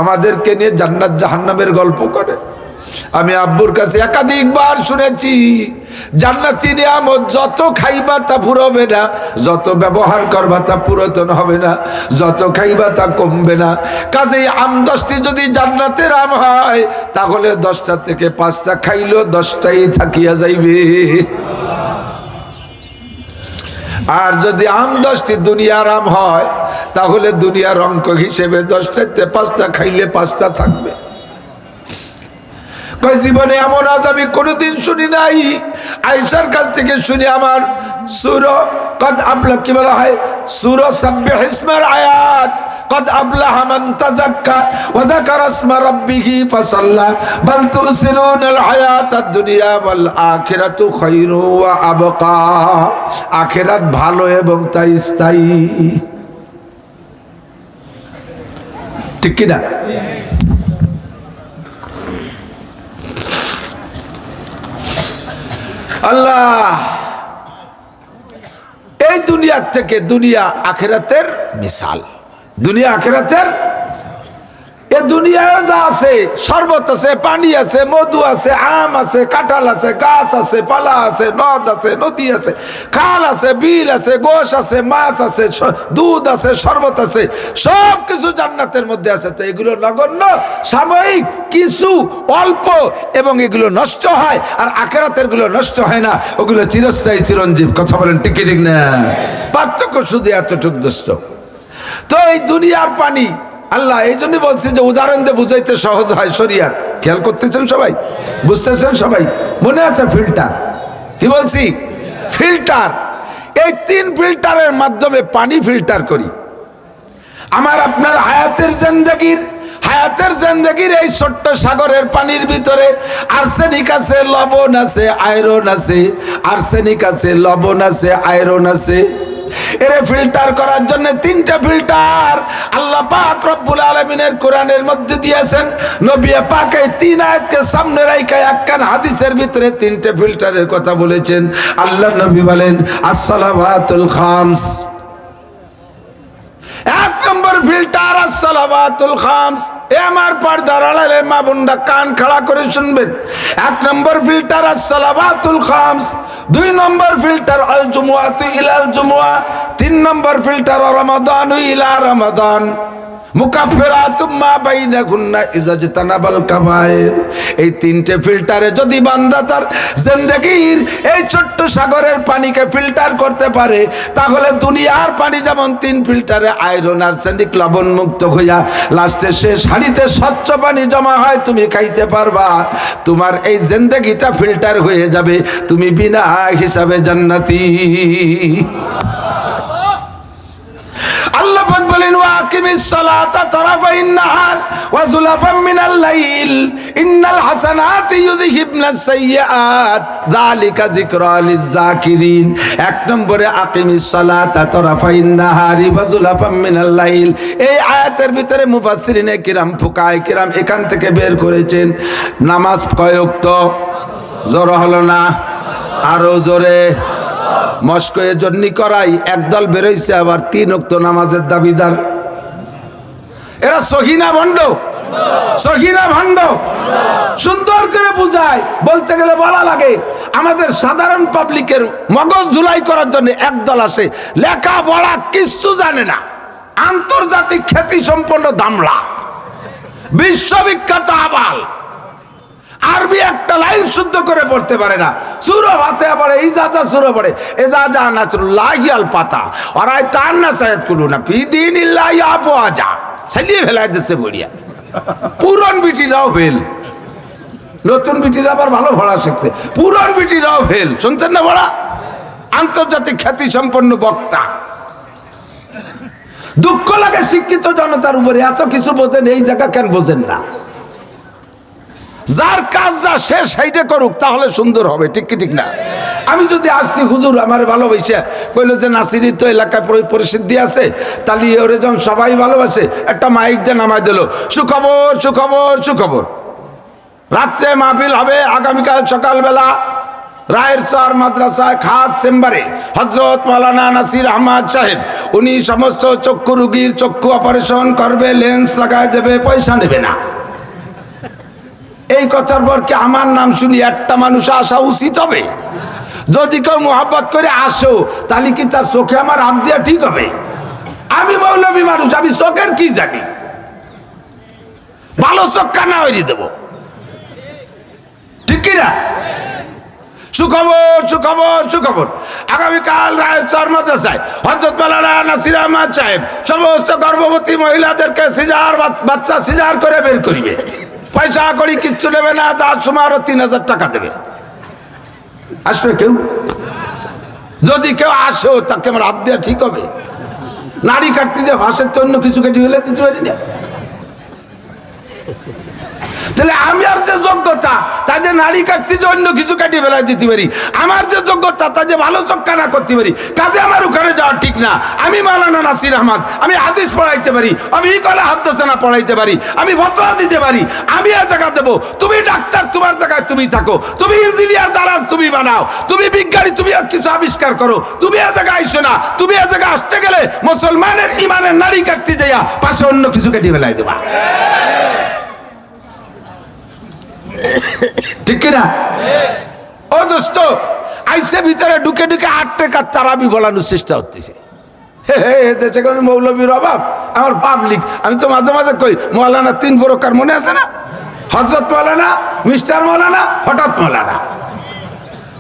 আমাদেরকে নিয়ে জান্নাত জাহান্নামের গল্প করে। আমি আব্বুর কাছে একাধিকবার শুনেছি, জান্নাতি নিয়ামত যত খাইবা তা ফুরবে না, যত ব্যবহার করবা তা পুরাতন হবে না, যত খাইবা তা কমবে না। কাজেই আম 10টি যদি জান্নাতের আম হয়, তাহলে 10টা থেকে 5টা খাইলেও 10টাই থাকিয়া যাইবে। আর যদি আম 10টি দুনিয়ার আম হয়, তাহলে দুনিয়ার অঙ্ক হিসেবে 10টাতে 5টা খাইলে 5টা থাকবে। জীবনে এমন আজ আমি কোনোদিন শুনি নাই। আয়েশার কাছ থেকে শুনি আমার সূরা কদ আবলা, কি বলা হয়, সূরা সাব্বিহ ইসমা আয়াত, কদ আবলাহা মান তাযাক্কা ওয়া যাকারা ইসমা রাব্বিহি ফাসাল্লা বাল তুসিরুনাল হায়াতাদ দুনিয়া ওয়াল আখিরাতু খায়রু ওয়া আবকা। আখিরাত ভালো এবং তা স্থায়ী, ঠিক কি না? আল্লাহ, এই দুনিয়ার থেকে দুনিয়া আখিরাতের মিসাল। দুনিয়া আখিরাতের, এ দুনিয়ায় যা আছে, শরবত আছে, পানি আছে, মধু আছে, আম আছে, কাঁঠাল আছে, গাছ আছে, পালা আছে, নদ আছে, নদী আছে, খাল আছে, বিল আছে, গোশ আছে, মাছ আছে, দুধ আছে, শরবত আছে, সব কিছু জান্নাতের মধ্যে আছে। তো এগুলো নগণ্য, সাময়িক, কিছু অল্প, এবং এগুলো নষ্ট হয়। আর আখিরাতের গুলো নষ্ট হয় না, ওগুলো চিরস্থায়ী, চিরঞ্জীব। কথা বলেন ঠিক ঠিক না? পার্থক্য শুধু এতটুক দোস্ত। তো এই দুনিয়ার পানি আল্লাহ এই জন্য বলছি যে উদাহরণ দিয়ে বুঝাইতে সহজ হয় শরিয়াত। খেয়াল করতেছেন সবাই? বুঝতেছেন সবাই? মনে আছে ফিল্টার? কি বলছি? ফিল্টার। এই 3 ফিল্টারের মাধ্যমে পানি ফিল্টার করি। আমার আপনার হায়াতের জিন্দেগির এই ছোট্ট সাগরের পানির ভিতরে আর্সেনিক আছে, লবণ আছে, আয়রন আছে, আর্সেনিক আছে, লবণ আছে, আয়রন আছে। এরে ফিল্টার করার জন্য 3টা ফিল্টার আল্লাহ পাক রব্বুল আলামিনের কোরআনের মধ্যে দিয়েছেন। নবী পাক এই 3 আয়াতকে সামনে রাখা একখান হাদিসের ভিতরে 3টে ফিল্টারের কথা বলেছেন। আল্লাহ নবী বলেন as-salawatul khams। 1 নম্বর ফিল্টার as-salawatul khams। এ আমার পর্দার আড়ালে মা বোনরা কান খাড়া করে শুনবেন। 1 নম্বর ফিল্টার as-salawatul khams। 2 নম্বর ফিল্টার আল জুমআতু ইলাল জুমআ। 3 নম্বর ফিল্টার রমাদানু ইলা রমাদান। মুকাফফিরাতুম মা বাইনাকুন্না ইযা জাতানাবাল কাবায়ের। এই 3টে ফিল্টারে যদি বান্দা তার জিন্দেগির এই ছোট্ট সাগরের পানিকে ফিল্টার করতে পারে, তাহলে দুনিয়ার পানি যেমন 3 ফিল্টারে আয়রন আর্সেনিক লবণ মুক্ত হইয়া লাস্টে শেষ হাঁড়িতে স্বচ্ছ পানি জমা হয়, তুমি খাইতে পারবা। তোমার এই জিন্দেগিটা ফিল্টার হয়ে যাবে, তুমি বিনা হিসাবে জান্নাতি। আল্লাহ শপথ বলেন ওয়াকিমিস সালাতা তারাফাইন নাহার ওয়া যুলাফাম মিনাল লাইল ইন্নাল হাসানাতি ইউযহিবনাস সাইয়্যাত যালিকা যিকরা লিয-যাকিরিন। এক নম্বরে আকিমিস সালাতা তারাফাইন নাহারি ওয়া যুলাফাম মিনাল লাইল। এই আয়াতের ভিতরে মুফাসসিরিনে কিরাম ফুকাহায়ে কিরাম এখান থেকে বের করেছেন নামাজ কয় ওয়াক্ত? জোরে হলো না, আরো জোরে। মস্কোয়ে জন্নি করাই একদল বেরোইছে আবার 3 ওয়াক্ত নামাজের দাবিদার। এরা সহিনা ভণ্ড, সহিনা ভণ্ড। সুন্দর করে বুঝায়, বলতে গেলে বলা লাগে। আমাদের সাধারণ পাবলিকের মগজ ধুলাই করার জন্য একদল আছে, লেখা পড়া কিচ্ছু জানে না, আন্তর্জাতিক খ্যাতি সম্পন্ন দামলা, বিশ্ববিখ্যাত আবাল, আরবি একটা লাইন শুদ্ধ করে পড়তে পারে না। সূরা ফাতিহা পড়ে, ইজাজা সূরা পড়ে, ইজাজা নাসরুল্লাহি আল পাতা আর আয়াতান নাসায়াত কুলুনা ফি দীনিল্লাহি আফওয়াজা। চালিয়ে ফেলাই দিচ্ছে বড়িয়া। পুরন বিটিরাও ফেল, নতুন বিটিরা আবার ভালো পড়া শিখছে, পুরন বিটিরাও ফেল। শুনছেন না বড়া? আন্তর্জাতিক খ্যাতি সম্পন্ন বক্তা। দুঃখ লাগে শিক্ষিত জনতার উপরে, এত কিছু বোঝেন, এই জায়গা কেন বোঝেন না? যার কাজ যা সে সেইটা করুক, তাহলে সুন্দর হবে। ঠিক কি ঠিক না? আমি যদি আসছি হুজুর আমার ভালোবাসে কইলো যে নাসিরি তো এলাকায় পরিচিতি আছে, তাহলে ওরে যখন সবাই ভালোবাসে একটা মাইক দিয়ে নামাই দিল, সুখবর সুখবর সুখবর, রাত্রে মাহফিল হবে আগামীকাল সকালবেলা রায়ের চর মাদ্রাসায় খাস চেম্বারে হজরত মাওলানা নাসির আহমদ সাহেব, উনি সমস্ত চক্ষু রোগীর চক্ষু অপারেশন করবে, লেন্স লাগাই দেবে, পয়সা নেবে না। এই কথার পর কি আমার নাম শুনি একটা মানুষ আসা উচিত হবে? যদি কেউ মোহাব্বত করে আসো, তাহলে কি তার চোখে আমার হাত দেওয়া ঠিক হবে? আমি মৌলবী মানুষ, আমি চোখের কি জানি? ভালো চোখ কানা হইয়ে দেব, ঠিক কিনা? সুখবর সুখবর সুখবর, আগামীকাল রায়ের চর মাদ্রাসায় হযরত মাওলানা নাসির আহমদ সাহেব সমস্ত গর্ভবতী মহিলাদেরকে সিজার বাচ্চা সিজার করে বের করিবে, পয়সা করি কিচ্ছু নেবে না, যার সময় আরো 3000 টাকা দেবে। আসবে কেউ? যদি কেউ আসেও, তাকে আমার হাত দেওয়া ঠিক হবে? নারী কাটতে যে ভাষের তো অন্য কিছু কেটে ফেলে দিতে পারি না? তাহলে আমার যে যোগ্যতা তা যে নারী কাটতে যে অন্য কিছু কাটি ফেলাই দিতে পারি, আমার যে যোগ্যতা তা যে ভালো চক্কা না করতে পারি, কাজে আমার ওখানে যাওয়া ঠিক না। আমি মাওলানা নাসির আহমদ, আমি হাদিস পড়াইতে পারি, আমি ইকলা হাদিসনা পড়াইতে পারি, আমি ফতোয়া দিতে পারি, আমি এ জায়গা দেবো। তুমি ডাক্তার, তোমার জায়গায় তুমি থাকো, তুমি ইঞ্জিনিয়ার দ্বারা তুমি বানাও, তুমি বিজ্ঞানী, তুমি কিছু আবিষ্কার করো, তুমি এ জায়গায় আইসো না। তুমি এ জায়গায় আসতে গেলে মুসলমানের ইমানের নারী কাটতে যাইয়া পাশে অন্য কিছু কেটে ফেলাই দেবা, ঠিক কিনা? ও দোস্ত, আইসে ভিতরে ঢুকে ঢুকে 8 টাকা তারাবি বলানোর চেষ্টা হচ্ছে। দেশে কোন মৌলবীর অভাব, আমার পাবলিক। আমি তো মাঝে মাঝে কই মৌলানা 3 প্রকার, মনে আছে না? হযরত মৌলানা, মিস্টার মৌলানা, হঠাৎ মৌলানা।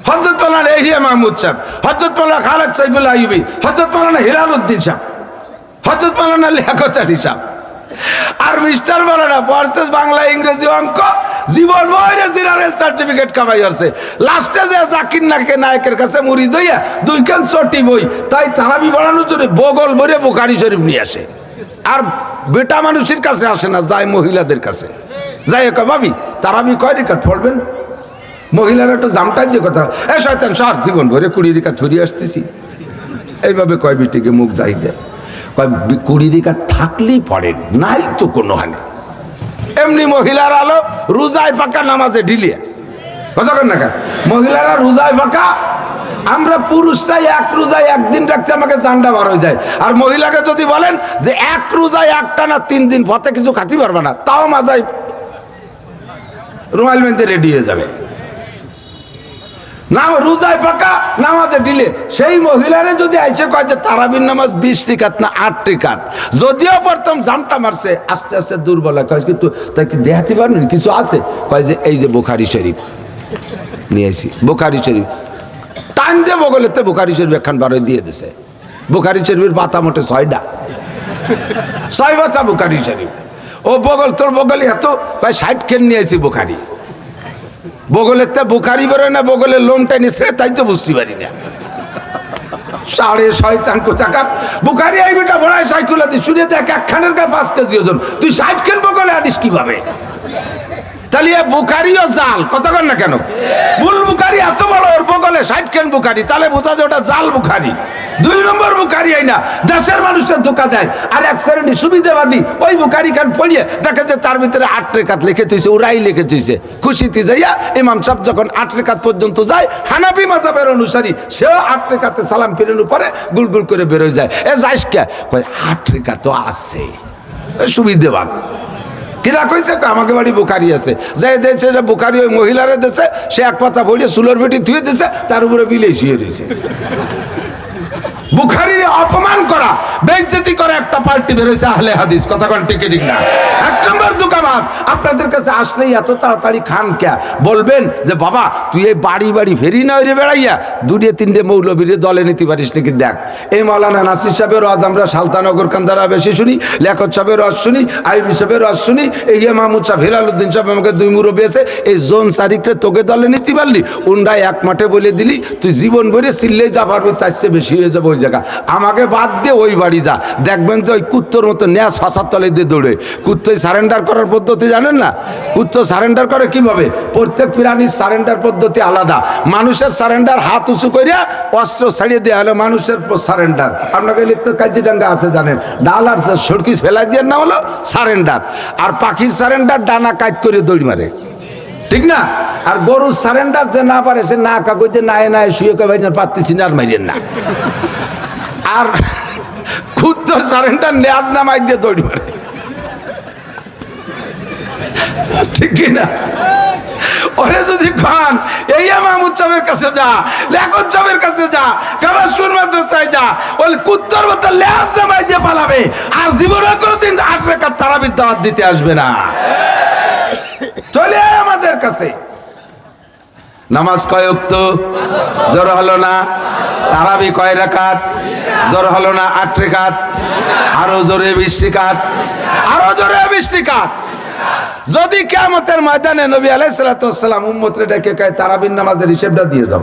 হযরত মৌলানা এহিয়া মাহমুদ সাহেব, হযরত মৌলানা খালেদ সাইফুল্লাহ আইয়ুবী, হযরত মৌলানা হিলালউদ্দিন সাহেব, হযরত মৌলানা লিয়াকত আলী সাহেব। আর মিস্টার মৌলানা পড়ছে বাংলা, ইংরেজি, অঙ্ক, জীবন বইরে জেনারেল সার্টিফিকেট কামাই হচ্ছে। লাস্টে যে জাকির নায়কের কাছে মুরিদ হইয়া 2 কান চটি বই, তাই তারাবি বাড়ানোর জন্য বগল ভরে বুখারী শরীফ নিয়ে আসে। আর বেটা মানুষের কাছে আসে না, যায় মহিলাদের কাছে। যাই হোক ভাবি, তারাবি কয় রেখাত পড়বেন? মহিলারা একটু জামটাই দিয়ে কথা, এ শয়তান সার জীবন ভরে 20 রেখাত ধরিয়ে আসতেছি, এইভাবে কয় বিটিকে মুখ যাই দেয়। 20 রেখাত থাকলেই পড়েন, নাই তো কোনো হানি। এমনি মহিলার আলো রোজায় পাকা, নামাজে ঢিলিয়া কথা কন না কেন? মহিলারা রোজায় পাকা, আমরা পুরুষরাই 1 রোজায় 1 দিন রাখতে আমাকে জান্ডা বার হয়ে যায়। আর মহিলাকে যদি বলেন যে 1 রোজায় 1 টানা 3 দিন পথে কিছু খাতি পারবে না, তাও মাজায় রুমাল বেঁধে রেডি হয়ে যাবে। না রোজায় পাকা, নামাজে ঢিলে। সেই মহিলারা যদি আইসে কয় যে তারাবির নামাজ 20 রেখাত না 8 রেখাত, যদিও প্রথম জামটা মারছে, আস্তে আস্তে দুর্বল হয়। কয় কিন্তু তাই কি দেখাতে পারবেন কিছু আছে? কয় যে এই যে বুখারী শরীফ নিয়ে আসি, বুখারী শরীফ টান দিয়ে বগলেতে বুখারী শরীফ একখান বারো দিয়ে দিছে। বুখারী শরীফের পাতা মোটে 6টা, 6 পাতা বুখারী শরীফ। ও বগল, তোর বগলে এত, কয় 60 খেন নিয়ে আসি বুখারী। বগলের তা বুখারি বেরোয় না, বগলের লোমটা নিছে, তাই তো বুঝতে পারি না। সাড়ে শয়তান কোথাকার। বুখারি এই বেটা বড়াই সাইকুলা দি শুনে দেখ একখানের গায়ে 5 কেজি ওজন, তুই 60 কেন বগলে আনিস কিভাবে? তাহলে বুখারিও জাল, কথা কন না কেন? মূল বুখারি এত বড়, ওর বগলে 60 কেন বুখারি, তাহলে বোঝা যায় ওটা জাল বুখারি। 2 নম্বর বুখারি আইনা দেশের মানুষের ধোকা দেয়। আর এক শ্রেণী সুবিধাবাদী ওই বুখারি খান পড়িয়ে দেখে যে তার ভিতরে 8 রেখাত লিখে তুইছে, ওরাই লিখে তুইছে। খুশিতে যাইয়া ইমাম সাহেব যখন 8 রেখাত পর্যন্ত যায়, হানাফি মাযহাবের অনুসারী সেও 8 রেখাতে সালাম ফিরানোর পরে গুলগুল করে বেরোয় যায়। এ যাইস কে? কয় 8 রেখাত তো আছে, সুবিধাবাদ। কিরা কইছে? আমাকে বাড়ি বুখারি আছে। যাই দিয়েছে যে বুখারি ওই মহিলারে দিয়েছে, সে এক পাতা বইলে সুলোর বেটি ধুয়ে দিয়েছে, তার উপরে বিলেই শুয়ে রয়েছে। বুখারীর অপমান করা, বেইজ্জতি করা একটা পার্টি বেরোইছে আহলে হাদিস, কথা কোন ঠিক ঠিক না? 1 নম্বর দুকাবাজ। আপনাদের কাছে আসলেই এত তাড়াতাড়ি খান কে? বলবেন যে বাবা তুই এই বাড়ি বাড়ি ফেরি না ওই বেড়াইয়া 2-3 মৌলবীর দলে নিতে পারিস নাকি? দেখ, এই মাওলানা নাসির সাহেবের ওয়াজ আমরা সালতানগর কান্দারা বেশি শুনি, লেখক সাহেবের ওয়াজ শুনি, আইবি সাহেবের ওয়াজ শুনি, এই মাহমুদ সাহেব হেলালুদ্দিন সাহেব আমাকে 2 মুরব্বী আছে, এই জোন সারিকরে তোকে দলে নিতে পারলি? উন্ডাই এক মাঠে বলে দিলি তুই জীবন ভরে চিল্লে যা পারবি, তার চেয়ে বেশি হয়ে যাবে ওই জায়গা। আমাকে বাদ দিয়ে ওই বাড়ি যা, দেখবেন যে ওই কুত্তর মতো ন্যাস ফাঁসার তলে দিয়ে দৌড়ে। কুত্তই সারেন্ডার করার পদ্ধতি জানেন না? কুত্ত সারেন্ডার করে কিভাবে? প্রত্যেক প্রাণীর সারেন্ডার পদ্ধতি আলাদা। মানুষের সারেন্ডার হাত উঁচু করিয়া অস্ত্র ছাড়িয়ে দেওয়া হলো মানুষের সারেন্ডার। আপনাকে লিখতে কাজিডাঙ্গা আছে জানেন, ডাল আর সড়কি ফেলাই দিয়ে না হলো সারেন্ডার। আর পাখির সারেন্ডার ডানা কাজ করে দৌড় মারে, ঠিক না? আর গরুর সারেন্ডার যে না পারে সে না কাগজে নাই নাই শুয়ে কে ভাই পারতেছি না, আর মাইরেন না। আর কুত্তর সারেন্ডার ন্যাজ নামাই দিয়ে দৌড় মারে, ঠিক না? ওরে যদি খান এই মাহমুদ সাহেবের কাছে যা, লেখক সাহেবের কাছে যা, কাবাসুর মাদ্রাসায় যা, ওই কুত্তর মতো ল্যাজ নামাই দিয়ে পালাবে। আর জীবনে কোনোদিন 8 রাকাত তারাবির দাওয়াত দিতে আসবে না। চলে আয় আমাদের কাছে। নামাজ কয় ওয়াক্ত? জোর হলো না? তারাবি কয় রাকাত? জোর হলো না? 8 রাকাত। আরো জোরে 20 রাকাত, আরো জোরে 20 রাকাত। যদি কিয়ামতের ময়দানে নবী আলাইহিস সালাতু ওয়াস সালাম উম্মতরে ডেকে কয় তারাবির নামাজের হিসাবটা দিয়ে যাও,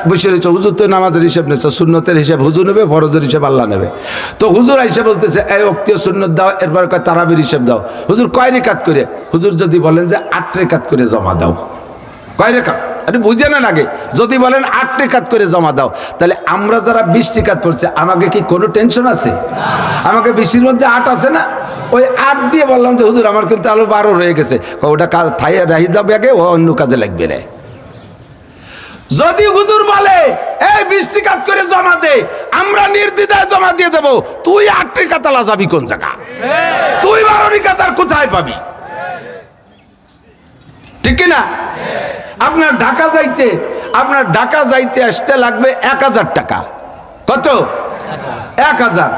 বসে রয়েছে হুজুর তো নামাজের হিসাব নেছে, সুন্নতের হিসাব হুজুর নেবে, ফরজের হিসাব আল্লাহ নেবে। তো হুজুর আইসা বলতেছে এই ওক্তীয় সুন্নত দাও, এরপর কয় তারাবির হিসাব দাও। হুজুর কয় রেকাত করে? হুজুর যদি বলেন যে 8 রেকাত করে জমা দাও, কয় রেকাত? আরে বুঝে না আগে, যদি বলেন 8 রেকাত করে জমা দাও, তাহলে আমরা যারা 20 রেকাত পড়ছে আমাকে কি কোনো টেনশন আছে? আমাকে 20-এর মধ্যে 8 আছে না? ওই 8 দিয়ে বললাম যে হুজুর আমার কিন্তু আরো 12 রয়ে গেছে, ওটা কাজ থাইয়া রাহি দাও ব্যাগে, ও অন্য কাজে লাগবে না। যদি হুজুর বলে এই 20 রেকাত করে জমা দে, আমরা নির্দ্বিধায় জমা দিয়ে দেবো। তুই 8 রেকাত আলা যাবি কোন জায়গা? তুই 12 রেকাত আর কোথায় পাবি? ঠিক না? আপনার ঢাকা যাইতে আসতে লাগবে 1000 টাকা। কত? 1000।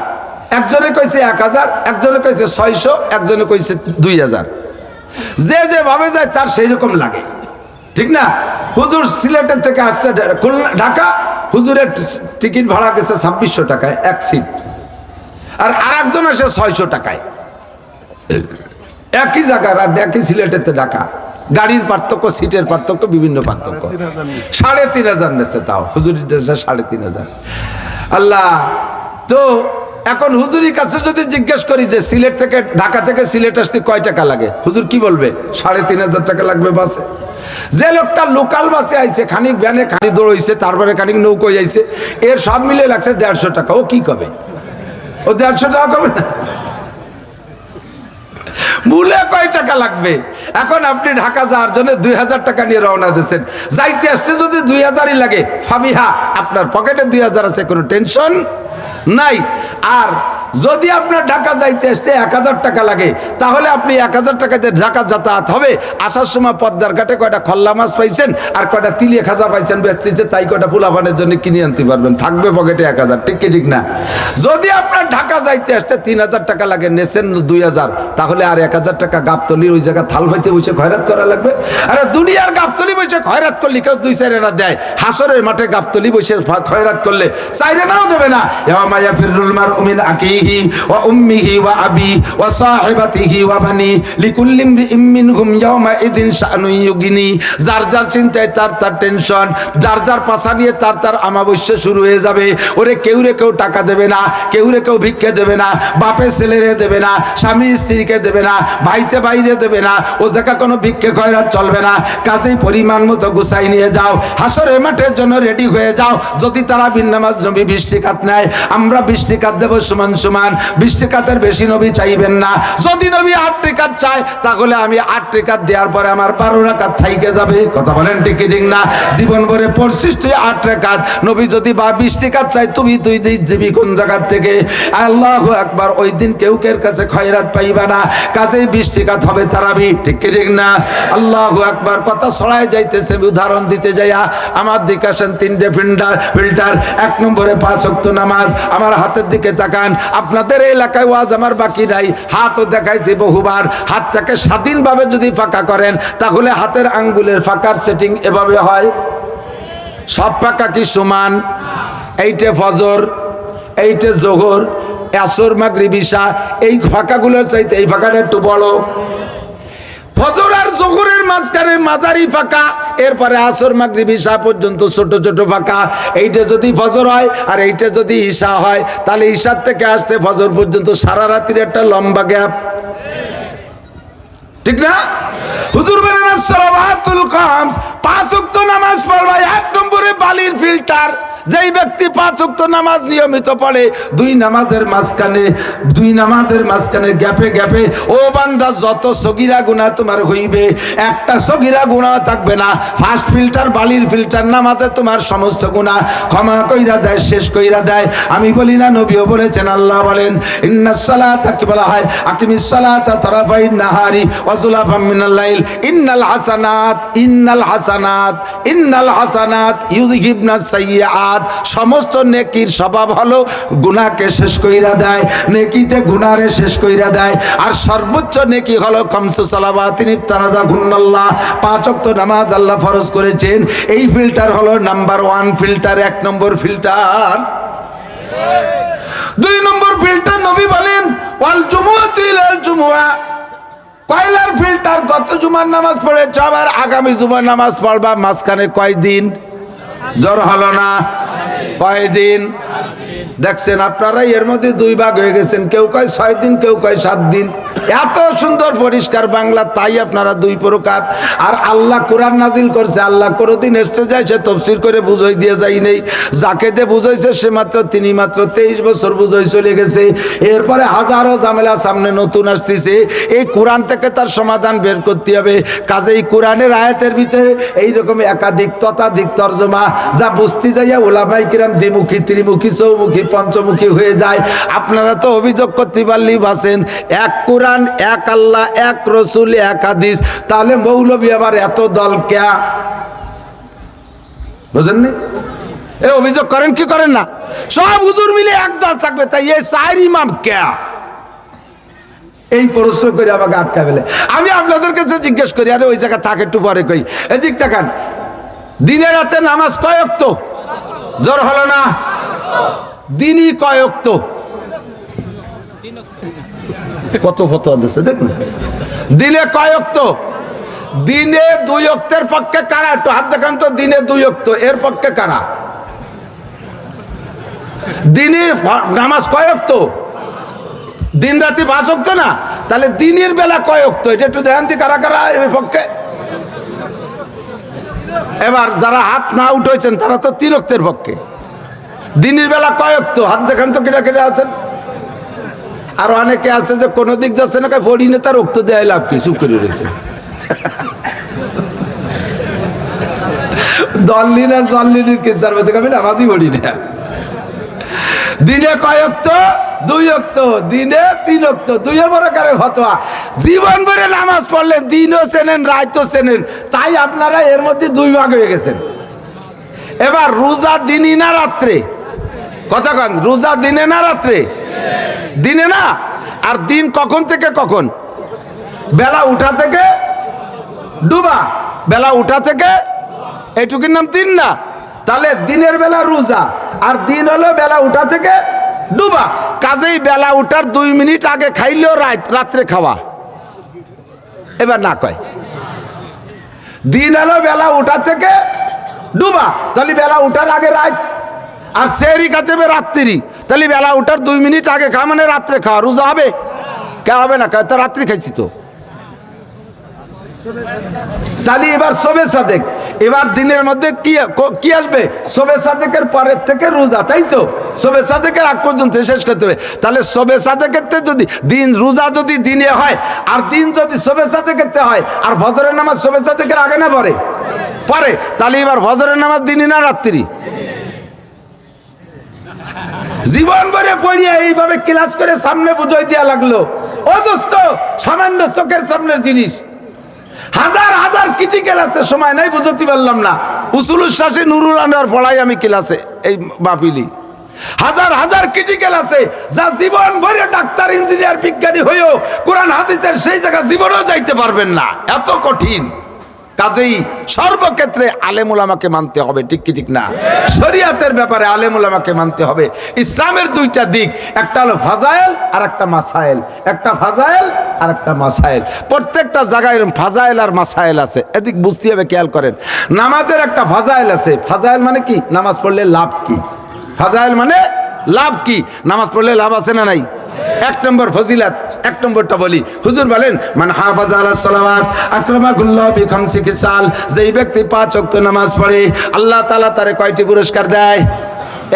একজনে কইছে 1000, একজনে কইছে 600, একজনে কইছে 2000। যে ভাবে যায় তার সেই রকম লাগে, ঠিক না? হুজুর সিলেটের থেকে আসছে ঢাকা, হুজুরের টিকিট ভাড়া গেছে 2600 টাকায় 1 সিট, আর আরেকজন আসে 600 টাকায়। একই জায়গার আর একই সিলেটেতে ঢাকা, গাড়ির পার্থক্য, সিটের পার্থক্য, বিভিন্ন পার্থক্য। 3500 নেছে, তাও হুজুরির দেশে 3500। আল্লাহ, তো এখন হুজুরির কাছে যদি জিজ্ঞেস করি যে সিলেট থেকে ঢাকা থেকে সিলেট আসতে কয় টাকা লাগে, হুজুর কি বলবে? 3500 টাকা লাগবে বাসে। যে লোকটা লোকাল বাসে আইছে, খানিক ভ্যানে খানিক দৌড়াইছে, তারপরে খানিক নৌকোয় আইছে, এর সব মিলে লাগছে 150 টাকা। ও কি কবে? ও 150 টাকা কবে না? মূলে কয় টাকা লাগবে? এখন আপনি ঢাকা যাওয়ার জন্য 2000 টাকা নিয়ে রওনা দিয়েছেন, যাইতে আসছে যদি 2000ই লাগে, ফাবিহা, আপনার পকেটে 2000 আছে, কোনো টেনশন নাই। আর যদি আপনার ঢাকা যাইতে আসতে 1000 টাকা লাগে, তাহলে আপনি 1000 টাকাতে ঢাকা যাতায়াত হবে। আসার সময় পদ্মার ঘাটে কয়টা খল্লা মাছ পাইছেন আর কয়টা তিলিয়ে খাজা পাইছেন বেচতেছে, তাই কয়টা পোলাপানের জন্য কিনে আনতে পারবেন, থাকবে পকেটে 1000। ঠিক কি ঠিক না? যদি আপনার ঢাকা যাইতে আসতে 3000 টাকা লাগে, নেছেন 2000, তাহলে আর 1000 টাকা গাবতলির ওই জায়গা থাল ভাইতে বসে খয়রাত করা লাগবে। আরে দুনিয়ার গাবতলি বসে খয়রাত করলে কেউ 2-4 আনা দেয়, হাসরের মাঠে গাবতলি বসে খয়রাত করলে 4 আনাও দেবে না। মায়া ফিরুল মারউমিন আকি আবিহি ওয়া উম্মিহি ওয়া আবি ওয়া সাহিবাতিহি ওয়া বানি লিকুল্লি ইমরিইম মিনহুম ইয়াওমা ইদিন শানুন ইউগিনি। যার যার চিন্তায় তার তার টেনশন, যার যার পাশা নিয়ে তার তার আমাবস্যা শুরু হয়ে যাবে। ওরে কেউ রে কেউ টাকা দেবে না, কেউ রে কেউ ভিক্ষে দেবে না, বাপে ছেলেরে দেবে না, স্বামী স্ত্রীকে দেবে না, ভাইতে বাইরে দেবে না। ও জায়গা কোনো ভিক্ষে খয়রাত চলবে না। কাজেই পরিমাণ মতো গুছাই নিয়ে যাও, হাসরের মাঠের জন্য রেডি হয়ে যাও। যদি তারা বিন নামাজ নবী 20 রাকাত নেয়, আমরা 20 রাকাত দেব সমান সমান। 20 রাকাতের বেশি নবী চাইবেন না। যদি নবী 8 রাকাত চায়, তাহলে আমি 8 রাকাত দেওয়ার পরে আমার 12 রাকাত থাইকে যাবে। কথা বলেন ঠিক কি ঠিক না? জীবন ভরে পড়ছিস তুই 8 রাকাত, নবী যদি 20 রাকাত চাই, তুমি তুই দিবি কোন জায়গার থেকে? আল্লাহু আকবার। ওই দিন কেউ কের কাছে খয়রাত পাইবা না। কাজেই 20 রাকাত হবে তারাবি, ঠিক কি ঠিক না? আল্লাহু আকবার। কথা ছড়ায় যাইতেছে, উদাহরণ দিতে যাইয়া আমার দিকে আসেন। 3টে ফিল্টার। 1 নম্বরে 5 ওয়াক্ত নামাজ। আমার হাতের দিকে তাকান। আপনাদের এই এলাকায় ওয়াজ আমার বাকি নাই, হাতও দেখাইছি বহুবার। হাতটাকে স্বাধীনভাবে যদি ফাঁকা করেন, তাহলে হাতের আঙ্গুলের ফাঁকার সেটিং এভাবে হয়। সব ফাঁকা কি সমান? এইটে ফজর, এইটে জোহর, আসর, মাগরিব, ইশা, এই ফাঁকাগুলোর চাইতে এই ফাঁকাটা একটু বড়। ফজর আর জোহরের মাঝখানে মাঝারি ফাঁকা, এরপরে আসর, মাগরিব, ইশা পর্যন্ত ছোট ছোট ফাঁকা। এইটা যদি ফজর হয় আর এইটা যদি ইশা হয়, তাহলে ইশার থেকে আসতে ফজর পর্যন্ত সারা রাতের একটা লম্বা গ্যাপ, ঠিক না? হুজুর বলেন সালাওয়াতুল খামস, 5 ওয়াক্ত নামাজ পড়বা। 1 নম্বরে বালির ফিল্টার। যেই ব্যক্তি 5 ওয়াক্ত নামাজ নিয়মিত পড়ে, দুই নামাজের মাঝখানে গ্যাপে গ্যাপে, ও বান্দা, যত সগীরা গুনাহ তোমার হইবে, একটা সগীরা গুনাহ থাকবে না। ফার্স্ট ফিল্টার, বালির ফিল্টার, নামাজে তোমার সমস্ত গুনাহ ক্ষমা কইরা দেয়, শেষ কইরা দেয়। আমি বলি না, নবীও বলেছেন, আল্লাহ বলেন, ইন্নাস সালাতা, কি বলা হয়, আকিমিস সালাতা তারাফাইন নাহারি ওয়া যুলাফাম মিনাল লাইল, ইন্নাল হাসানাত ইউযহিবনাস সাইয়্যাত। সমস্ত নেকির স্বভাব হলো গুনাহকে শেষ কইরা দেয়, নেকিতে গুনাহরে শেষ কইরা দেয়। আর সর্বোচ্চ নেকি হলো খামসু সালাওয়াতিন ইফতারাযাহুন্নাল্লাহ, 5 ওয়াক্ত নামাজ আল্লাহ ফরজ করেছেন। এই ফিল্টার হলো নাম্বার 1 ফিল্টার, 1 নম্বর ফিল্টার। 2 নম্বর ফিল্টার, নবী বলেন, ওয়াল জুমুআতু ইলাল জুমুআ। কয়লার ফিল্টার, গত জুমার নামাজ পড়েছ, আবার আগামী জুমার নামাজ পড়বা, মাঝখানে কয়দিন? জ্বর হলো না? কয়দিন? দেখছেন আপনারা, এর মধ্যে 2 ভাগ হয়ে গেছেন। কেউ কয় 6 দিন, কেউ কয় 7 দিন। এত সুন্দর পরিষ্কার বাংলা, তাই আপনারা 2 প্রকার। আর আল্লাহ কোরআন নাজিল করছে, আল্লাহ কোনোদিন এসতে যায় সে তফসির করে বুঝাই দিয়ে যাই নেই। যাকে দিয়ে বুঝাইছে সে তিনি মাত্র 23 বছর বুঝাই চলে গেছে। এরপরে হাজারো ঝামেলা সামনে নতুন আসতেছে। এই কোরআন থেকে তার সমাধান বের করতে হবে। কাজেই কোরআনের আয়াতের ভিতরে এইরকম একাধিক ততাধিক তর্জমা, যা বুঝতে যাইয়া ওলামায়ে কিরাম দ্বিমুখী, ত্রিমুখী, চৌমুখী, পঞ্চমুখী হয়ে যায়। আপনারা তো অভিযোগ করতে পারলেই বাসেন, এক কোরআন, এক আল্লাহ, এক রসুল, এক হাদিস, তাহলে মৌলবী আবার এত দল ক্যা? বুঝেননি? এই অভিযোগ করেন কি করেন না? সব হুজুর মিলে এক দল থাকবে, তাই এই 4 ইমাম ক্যা? এই প্রশ্ন করে আমাকে আটকা ফেলে। আমি আপনাদের কাছে জিজ্ঞেস করি, আরে ওই জায়গা থাকে একটু পরে কই, এদিক তাকান। দিনে রাতে নামাজ কয় ওয়াক্ত? জ্বর হলো না? দিনই কয় ওয়াক্ত? কত ফতোয়া দিচ্ছে দেখুন। দিনে কয় ওয়াক্ত? দিনে 2 ওয়াক্তের পক্ষে কারা? একটু হাত দেখান তো। দিনে 2 ওয়াক্ত, এর পক্ষে কারা? দিনে নামাজ কয় ওয়াক্ত? দিন রাতে 5 ওয়াক্ত না? তাহলে দিনের বেলা কয় ওয়াক্ত? এটা একটু দেখান দি, কারা কারা এই পক্ষে? এবার যারা হাত না উঠেছেন তারা তো 3 ওয়াক্তের পক্ষে। দিনের বেলা কয় ওয়াক্ত? হাত দেখান তো, কেটা কেটে আছেন। আর অনেকে আছে যে কোনো দিক যাচ্ছে না, পড়ি না, তার রক্ত দেয় লাভ কি, চুপ করে রয়েছে। দললিন আর জল্লিনের কেসার মধ্যে আমি নামাজই পড়ি না। দিনে কয় ওয়াক্ত? 2 ওয়াক্ত। দিনে 3 ওয়াক্ত। 2 বড় কারে ফতোয়া। জীবন ভরে নামাজ পড়লেন, দিনও চেনেন, রাতও চেনেন, তাই আপনারা এর মধ্যে 2 ভাগ হয়ে গেছেন। এবার রোজা দিনই না রাত্রে? কথা কন, রোজা দিনে না রাত্রে? দিনে না। আর দিন কখন থেকে কখন? বেলা উঠা থেকে ডুবা, বেলা উঠা থেকে, এইটুকুর নাম দিন না? তাহলে দিনের বেলা রোজা, আর দিন হলো বেলা উঠা থেকে ডুবা। কাজেই বেলা উঠার 2 মিনিট আগে খাইলেও রাত্রে খাওয়া। এবার না কয় দিন এলো বেলা উঠা থেকে ডুবা, তাহলে বেলা উঠার আগে রাত। আর সেহরি খাতে হবে রাত্রি, তাহলে বেলা উঠার 2 মিনিট আগে খাওয়া মানে রাত্রে খাওয়া। রোজা হবে? কে হবে না? তো রাত্রি খাইছি তো। সালি এবার শবে সাদেক, এবার দিনের মধ্যে কি আসবে? শবে সাদেকের পরের থেকে রোজা, তাই তো? শবে সাদেকের আগ পর্যন্ত শেষ করতে হবে। তাহলে শবে সাদেকের যদি দিন রোজা যদি দিনে হয়, আর দিন যদি শবে সাদেকের হয়, আর ফজরের নামাজ শবে সাদেকের আগে না পরে? পরে। তাহলে এবার ফজরের নামাজ দিনই না রাত্রি? জীবন ভরে পড়িয়া এইভাবে ক্লাস করে সামনে বুঝাই দেওয়া লাগলো। ও দোস্ত, সামান্য চোখের সামনের জিনিস হাজার হাজার ক্রিটিক্যাল আছে, সময় নাই বুঝতে পারলাম না। উসুলুস শাসী নুরুল আনোয়ার পড়াই আমি ক্লাসে, এই মাহফিলি হাজার হাজার ক্রিটিক্যাল আছে, যা জীবন ভরে ডাক্তার ইঞ্জিনিয়ার বিজ্ঞানী হয়েও কোরআন হাদিসের সেই জায়গা জীবনেও যাইতে পারবেন না, এত কঠিন। কাজেই সর্বক্ষেত্রে আলেম উলামাকে মানতে হবে, ঠিক কি ঠিক না? শরিয়াতের ব্যাপারে আলেম উলামাকে মানতে হবে। ইসলামের 2টা দিক, একটা হলো ফাজায়েল আর একটা মাসায়েল। একটা ফাজায়েল আর একটা মাসায়েল। প্রত্যেকটা জায়গায় ফাজায়েল আর মাসায়েল আছে, এদিক বুঝতে হবে, খেয়াল করেন। নামাজের একটা ফাজায়েল আছে। ফাজায়েল মানে কি? নামাজ পড়লে লাভ কি? ফাজায়েল মানে লাভ কি? নামাজ পড়লে লাভ আছে না নাই? 1 নম্বর ফজিলাত, 1 নম্বরটা বলি। হুজুর বলেন, মান হাফাজা আলাস সালাওয়াত আকরামাহুল্লাহু বি5 খিসাল। যেই ব্যক্তি 5 ওয়াক্ত নামাজ পড়ে, আল্লাহ তাআলা তারে কয়টি পুরস্কার দেয়?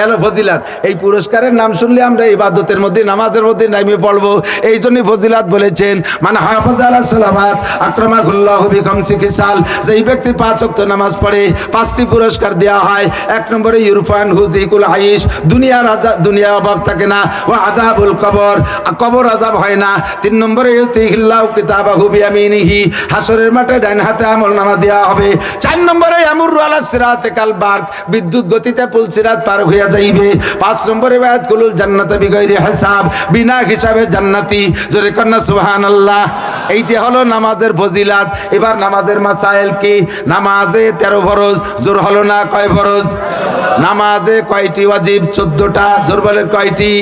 এলো ফজিলাত। এই পুরস্কারের নাম শুনলে আমরা ইবাদতের মধ্যে, নামাজের মধ্যে নামিয়ে পড়বো। এই জন্যই ফজিলাত বলেছেন, মান হাফাজা আলাস সালাওয়াত আকরামাহুল্লাহু বি5 খিসাল। যেই ব্যক্তি 5 ওয়াক্ত নামাজ পড়ে, 5টি পুরস্কার দেওয়া হয়। 1 নম্বরে ইরফান হুজিকুল আইশ, দুনিয়ার অভাব থাকে না। ও আযাবুল কবর, কবর আযাব হয় না। 3 নম্বরে ইউতিহিল্লাহু কিতাবাহু বিয়ামিনিহি, হাসরের মাঠে ডান হাতে আমলনামা দেওয়া হবে। 4 নম্বরে ইয়ামুরু আলাস সিরাতে কাল বারক, বিদ্যুৎ গতিতে পুল সিরাত পার হয়ে যাইবে। 5 নম্বরে ওয়াদখুলুল জান্নাতা বিগাইরি হিসাব, বিনা হিসাবে জান্নাতি। জোরে কন্না সুবহানাল্লাহ। এইটা হলো নামাজের ফজিলাত। এবার নামাজের মাসাইল কি? নামাজে 13 ফরজ। জোর হলো না? কয় ফরজ? নামাজে কয়টি ওয়াজিব? 14টা। জোর বলেন কয়টি?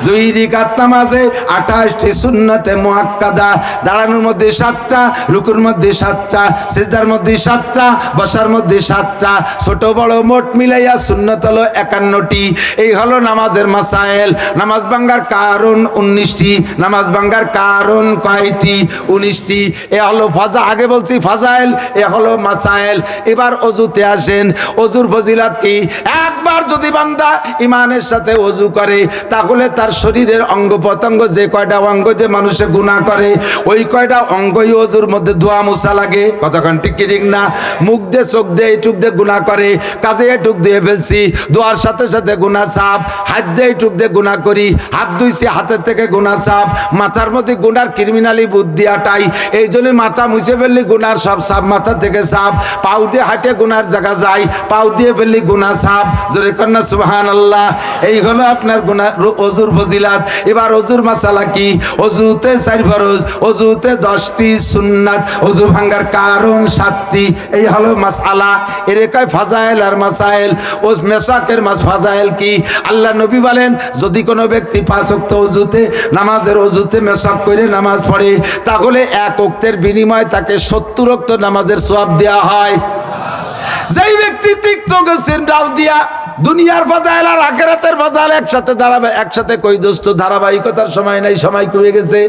2 রাকাত নামাজে 28টি সুন্নতে মুআক্কাদা। দাঁড়ানোর মধ্যে 7টা, রুকুর মধ্যে 7টা, সিজদার মধ্যে 7টা, বসার মধ্যে 7টা। ছোট বড় মোট মিলাইয়া সুন্নত হলো 51টি। এই হলো নামাজের মাসাইল। নামাজ ভাঙ্গার কারণ 19টি। নামাজ ভাঙ্গার কারণ কয়টি? 19টি। এ হলো আগে বলছি ফাজাইল, এ হলো মাসাইল। এবার অজুতে আসেন। অজুর ফজিলাত কি? একবার যদি বান্দা ইমানের সাথে অজু করে, তাহলে তার শরীরের অঙ্গ প্রত্যঙ্গ, যে কয়টা অঙ্গ যে মানুষে গুনাহ করে, ওই কয়টা অঙ্গই অজুর মধ্যে ধোয়া মোছা লাগে। কতক্ষণ ঠিক কি ঠিক না? মুখ দিয়ে, চোখ দিয়ে, এইটুক দিয়ে গুনাহ করে, কাজে এটুক দিয়ে ফেলছি, দোয়ার সাথে সাথে গুনাহ সাফ। হাত দিয়ে এইটুক দিয়ে গুনাহ করি, হাত ধুইছি, হাতের থেকে গুনাহ সাফ। মাথার মধ্যে গুনার ক্রিমিনালি বুদ্ধি আটাই, এই জন্য মাথা মুছে ফেললি গুনার সব সাফ, মাথা থেকে সাফ। পাউ দিয়ে হাঁটে গুনার জায়গা যায়, পাউ দিয়ে ফেললি গুনাহ সাফ। জোরে কন্না সুবহানাল্লাহ। এই হলো আপনার গুনাহ অজুর ফজিলাত। এবার অজুর মাসালা কি? অজুতে 4 ফরজ, অজুতে 10টি সুন্নাত, অজু ভাঙ্গার কারণ 7টি। এই হলো মাসালা। এর কয় ফাজাইল আর মাসাইল। ও মেসাকের ফাজাইল কি? আল্লাহ নবী বলেন, যদি কোনো ব্যক্তি 5 ওয়াক্ত অজুতে, নামাজের অজুতে মেসাক করে নামাজ পড়ে, তাহলে 1 ওয়াক্তের বিনিময়ে তাকে 70 ওয়াক্ত নামাজের সওয়াব দেওয়া হয়। যেই ব্যক্তি তিক্ত গাছের ডাল দিয়া দুনিয়ার ফাজাইল আর আখিরাতের ফাজাইল একসাথে দাঁড়াবে, একসাথে কই দোস্ত, ধারাবাহিকতার সময় নাই, সময় কমে গেছে।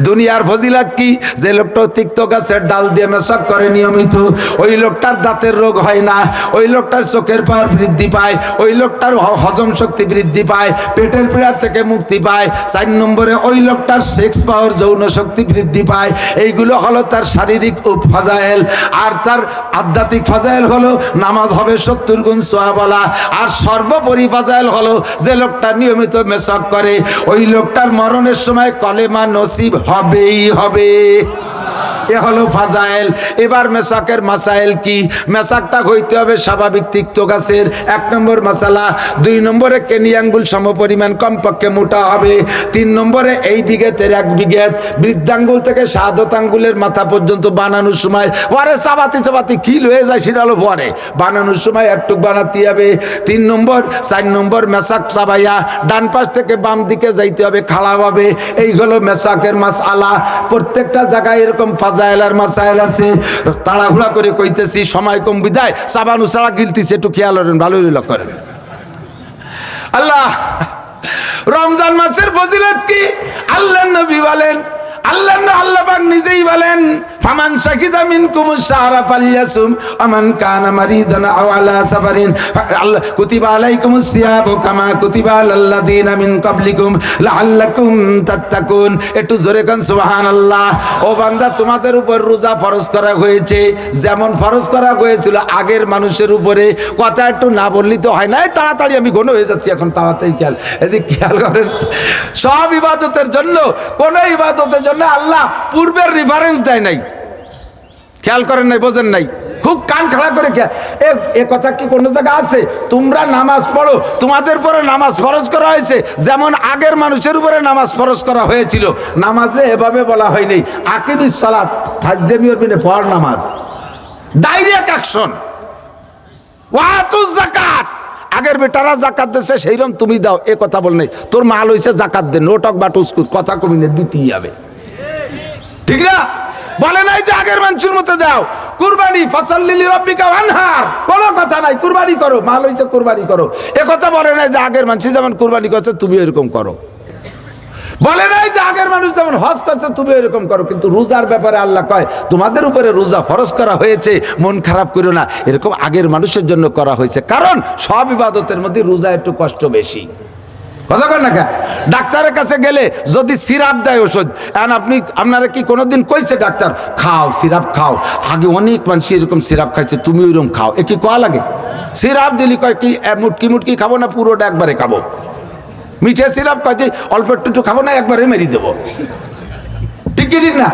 দুনিয়ার ফজিলাত কি? যে লোকটা তিক্ত গাছের ডাল দিয়ে মেসাক করে নিয়মিত, ওই লোকটার দাঁতের রোগ হয় না, ওই লোকটার চোখের পাওয়ার বৃদ্ধি পায়, ওই লোকটার হজম শক্তি বৃদ্ধি পায়, পেটের পীড়া থেকে মুক্তি পায়। 4 নম্বরে ওই লোকটার সেক্স পাওয়ার, যৌন শক্তি বৃদ্ধি পায়। এইগুলো হলো তার শারীরিক ফাজাইল। আর তার আধ্যাত্মিক ফাজাইল হলো নামাজ হবে 70 গুণ সওয়াবওয়ালা। আর সর্বোপরি ফাজাইল হলো যে লোকটা নিয়মিত মেসাক করে, ওই লোকটার মরণের সময় কলেমা নসিব হবেই হবে। এ হলো ফাজাইল। এবার মেসাকের মাসাইল কি? মেসাকটা হইতে হবে স্বাভাবিক তিক্ত গাছের, 1 নম্বর মাসালা। 2 নম্বরে কেনি আঙ্গুল সমপরিমাণ কমপক্ষে মোটা হবে। 3 নম্বরে এই বিঘেতের 1 বিঘেত বৃদ্ধাঙ্গুল থেকে শাহাদত আঙ্গুলের মাথা পর্যন্ত বানানোর সময় পরে চাবাতি চাবাতি খিল হয়ে যায়, সেটা হলো পরে বানানোর সময় একটু বানাতে হবে। 3 নম্বর 4 নম্বর মেসাক চাবাইয়া ডান পাশ থেকে বাম দিকে যাইতে হবে খাড়াভাবে। এই হলো মেসাকের মাসআলা। প্রত্যেকটা জায়গায় এরকম ফাজাইল আর মাসাইল আছে। তাড়াহুড়া করে কইতেছি, সময় কম বিদায় চাবানু ছাড়া গিলতিছে, একটু খেয়াল করেন, ভালো লক্ষ্য করেন। আল্লাহ রমজান মাসের ফজিলত কি? আল্লাহ নবী বলেন, আল্লাহ পাক নিজেই বলেন, ফামান শাহিদা মিনকুমুশ শাহরা ফালইয়াসুম আমান কানা মারিদান আও আলা সাফারিন কুতিবা আলাইকুমুস সিয়ামু কামা কুতিবা আলাল্লাযিনা মিন ক্বাবলিকুম লাআল্লাকুম তাত্তাকুন। একটু জোরে কোন সুবহানাল্লাহ। ও বান্দা, তোমাদের উপর রোজা ফরজ করা হয়েছে যেমন ফরজ করা হয়েছিল আগের মানুষের উপরে। কথা একটু না বললি তো হয় না। তাড়াতাড়ি আমি ঘন হয়ে যাচ্ছি এখন, তাড়াতাড়ি খেয়াল, এদিকে খেয়াল করেন। সব ইবাদতের জন্য, কোন ইবাদতের জন্য আল্লাহ পূর্বের রেফারেন্স দেয় নাই। খেয়াল করেন নাই, বোঝেন নাই? খুব কান খাড়া করে এ কথা কি কোনো জায়গা আছে? তোমরা নামাজ পড়ো, তোমাদের পরে নামাজ ফরজ করা হয়েছে যেমন আগের মানুষের উপরে নামাজ ফরজ করা হয়েছিল। নামাজে এভাবে বলা হয়নি আকিমিস সালাত ফাজদামিউর বিনে পড় নামাজ, ডাইরেক্ট অ্যাকশন। ওয়াতুজ যাকাত, আগের বেটারা জাকাত দিচ্ছে সেইরকম তুমি দাও, এ কথা বল নাই। তোর মাল হইছে জাকাত দে, নোটক বা টুসকুট, কথা কমিনে দিতেই হবে, ঠিক না? বলে নাই যে আগের মানুষের মতো দাও। কুরবানি ফাসাল্লি লিরাব্বিকা ওয়ানহার, কোনো কথা নাই, কুরবানি করো, মাল হইছে কুরবানি করো। এ কথা বলে নাই যে আগের মানুষ যেমন কুরবানি করছে তুমি এরকম করো। বলে নাই যে আগের মানুষ যেমন হজ করছে তুমি এরকম করো। কিন্তু রোজার ব্যাপারে আল্লাহ কয় তোমাদের উপরে রোজা ফরজ করা হয়েছে, মন খারাপ করো না, এরকম আগের মানুষের জন্য করা হয়েছে। কারণ সব ইবাদতের মধ্যে রোজা একটু কষ্ট বেশি। কথা কন না কেন? ডাক্তারের কাছে গেলে যদি সিরাপ দেয় ওষুধ, আপনারা কি কোনোদিন কইছে ডাক্তার খাও সিরাপ খাও? আগে অনেক মানুষ এরকম সিরাপ খাইছে, তুমি ওইরকম খাও, এ কি কোয়া লাগে? সিরাপ দিলি কয় কি মুটকি মুটকি খাবো না পুরোটা একবারে খাবো? মিঠে সিরাপ কাজে অল্প একটু খাবো না, একবারে মেরি দেবো, ঠিক কি ঠিক না?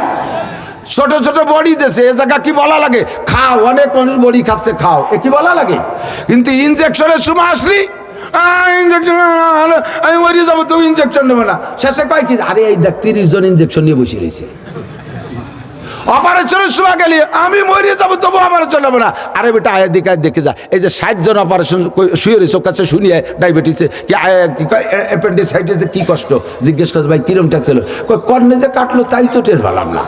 ছোট ছোট বড়ি দেশে এ জায়গা কি বলা লাগে? খাও, অনেক মানুষ বড়ি খাচ্ছে, খাও, এ কি বলা লাগে? কিন্তু ইনজেকশনের সময় আসলি আমি মরে যাবো, তো ইনজেকশন নেবো না। শেষে কয় কি, আরে এই দেখ 30 জন ইনজেকশন নিয়ে বসে রয়েছে। অপারেশনের সময় গেলে আমি মরে যাবো, তবু অপারেশন নেবো না। আরে বেটা আয়ের দিকে দেখে যা, এই যে 60 জন অপারেশন শুয়ে রয়েছে, ওর কাছে শুনিয়ে ডায়াবেটিসে কি অ্যাপেন্ডিসাইটিসে কি কষ্ট জিজ্ঞেস করছে, ভাই কিরম ট্যাক্স হলো? কর্নে যে কাটলো তাই তো টের পেলাম না।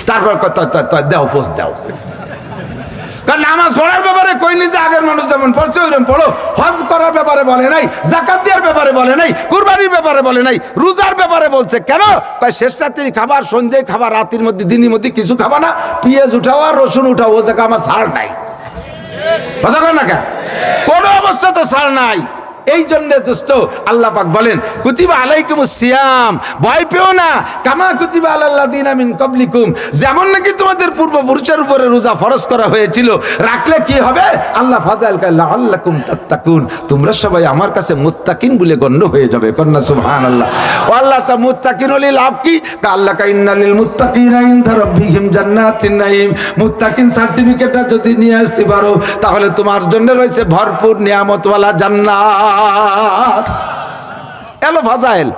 তারপর দাও পোস্ট দাও। কারণ নামাজ পড়ার ব্যাপারে কইনি যে আগের মানুষ যেমন পড়ছে ওইরকম পড়ো। হজ করার ব্যাপারে বলে নাই, যাকাত দেওয়ার ব্যাপারে বলে নাই, কুরবানির ব্যাপারে বলে নাই, রোজার ব্যাপারে বলছে। কেন? শেষ রাত্রি খাবার, সন্ধ্যে খাবার, রাতের মধ্যে দিনের মধ্যে কিছু খাবা না, পেঁয়াজ উঠাও আর রসুন উঠাও, ও জায়গা আমার ছাড় নাই। কথা কর না কেন? কোনো অবস্থাতে ছাড় নাই। এই জন্য দোস্ত আল্লাহ পাক বলেন কুতিবা আলাইকুমুস সিয়াম, ভয় পেও না, কামা কুতিবা আলাল্লাযিনা মিন ক্বাবলিকুম, যেমন নাকি তোমাদের পূর্বপুরুষের উপরে রোজা ফরজ করা হয়েছিল। রাখলে কি হবে? আল্লাহ ফাজাইল কা লাআল্লাকুম তাত্তাকুন, তোমরা সবাই আমার কাছে মুত্তাকিন বলে গণ্য হয়ে যাবে। কন্না সুবহানাল্লাহ। ও আল্লাহ, তা মুত্তাকিন হলে লাভ কি? কা আল্লাহ কা ইন্নালিল মুত্তাকিনা ইনদা রাব্বিহিম জান্নাতিন নাঈম, মুত্তাকিন সার্টিফিকেটটা যদি নিয়ে আসতে পারো তাহলে তোমার জন্য রয়েছে ভরপুর নিয়ামতওয়ালা জান্নাত। এলো ফাজাইল,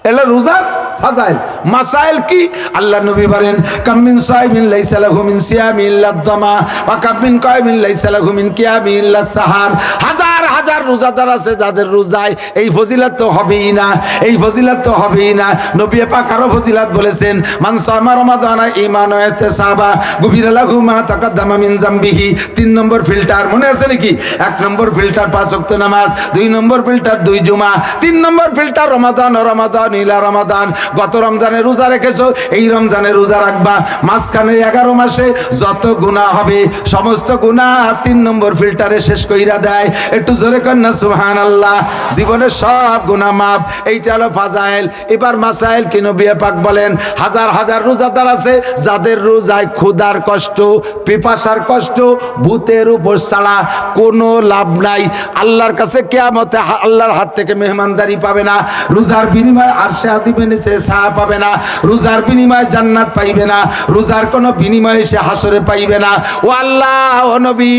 এলো রোজার ফাজাইল। মাসাইল কি? আল্লাহ নবী বলেন কামিন সাইমিন লাইসা লাহু মিন সিয়ামি ইল্লা দামা ওয়া কামিন কাইমিন লাইসা লাহু মিন কিয়ামি ইল্লা সাহার। হাজার হাজার রোজাদার আছে যাদের রোজায় এই ফজিলত তো হবেই না, এই ফজিলত তো হবেই না। নবী পাক আরো ফজিলত বলেছেন, মান সামা রমাদানা ঈমানান ওয়া ইহতিসাবা গুফিরা লাহু মা তাকাদ্দামা মিন যামবিহি। 3 নম্বর ফিল্টার মনে আছে নাকি? 1 নম্বর ফিল্টার 5 ওয়াক্ত নামাজ, 2 নম্বর ফিল্টার 2 জুমা, 3 নম্বর ফিল্টার রমাদান ও রমাদান ইলা রমাদান। গত রমজানে রোজা রেখেছো, এই রমজানে রোজা রাখবা। মাঝখানে 11 মাসে যত গুনাহ হবে সমস্ত গুনাহ 3 নম্বর ফিল্টারে শেষ কইরা দেয়। একটু জোরে কন্যা সুবহানাল্লাহ। জীবনের সব গুনাহ মাফ। এইটা হলো ফাজাইল। এবার মাসাইল কি নবী পাক বলেন, হাজার হাজার রোজাদার আছে যাদের রোজায় ক্ষুধার কষ্ট, পিপাসার কষ্ট, ভূতের উপর ছাড়া কোনো লাভ নাই। আল্লাহর কাছে কিয়ামতে আল্লাহর হাত থেকে মেহমানদারি পাবে না, রোজার বিনিময়ে আরশে আজিমের নিচে ছায়া পাবে না, রোজার বিনিময়ে জান্নাত পাইবে না, রোজার কোনো বিনিময়ে সে হাসরে পাইবে না। ও আল্লাহ, ও নবী,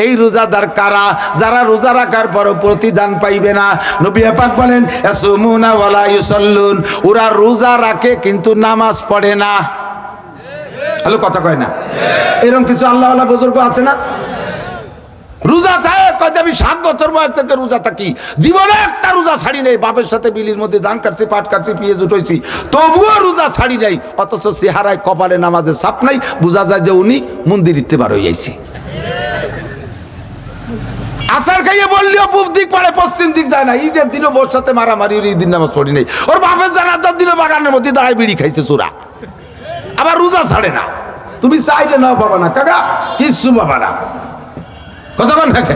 এই রোজাদার কারা? যারা রোজা রাখার পরও প্রতিদান পাইবে না। নবী পাক বলেন, ইয়াসুমুনা ওয়ালা ইউসাল্লুন, ওরা রোজা রাখে কিন্তু নামাজ পড়ে না। হ্যালো, কথা কয় না? এরকম কিছু আল্লাহওয়ালা বুজুর্গ আছে না? রোজা থাকে, কয় আমি 7 বছর বয়স থেকে রোজা থাকি, জীবনে একটা রোজা ছাড়ি নেই। বাপের সাথে বিলির মধ্যে ধান কাটছি, পাট কাটছি, পেঁয়াজ উঠেছি, তবুও রোজা ছাড়ি নাই। অথচ চেহারায় কপালে নামাজের ছাপ নাই, বোঝা যায় যে উনি মন্দির ইত্তে বার হয়ে যাইছে। আসার খাইয়ে বললেও পূব দিক পারে, পশ্চিম দিক যায় না। ঈদের দিনও বোর সাথে মারামারি, ঈদের নামাজ পড়ি নেই। ওর বাপের জানাজার দিনও বাগানের মধ্যে দাঁড়ায় বিড়ি খাইছে চোরা, আবার রোজা ছাড়ে না। তুমি চাইলে নাও পাবা না কাকা, কিচ্ছু পাবা না। কতক্ষণ থাকে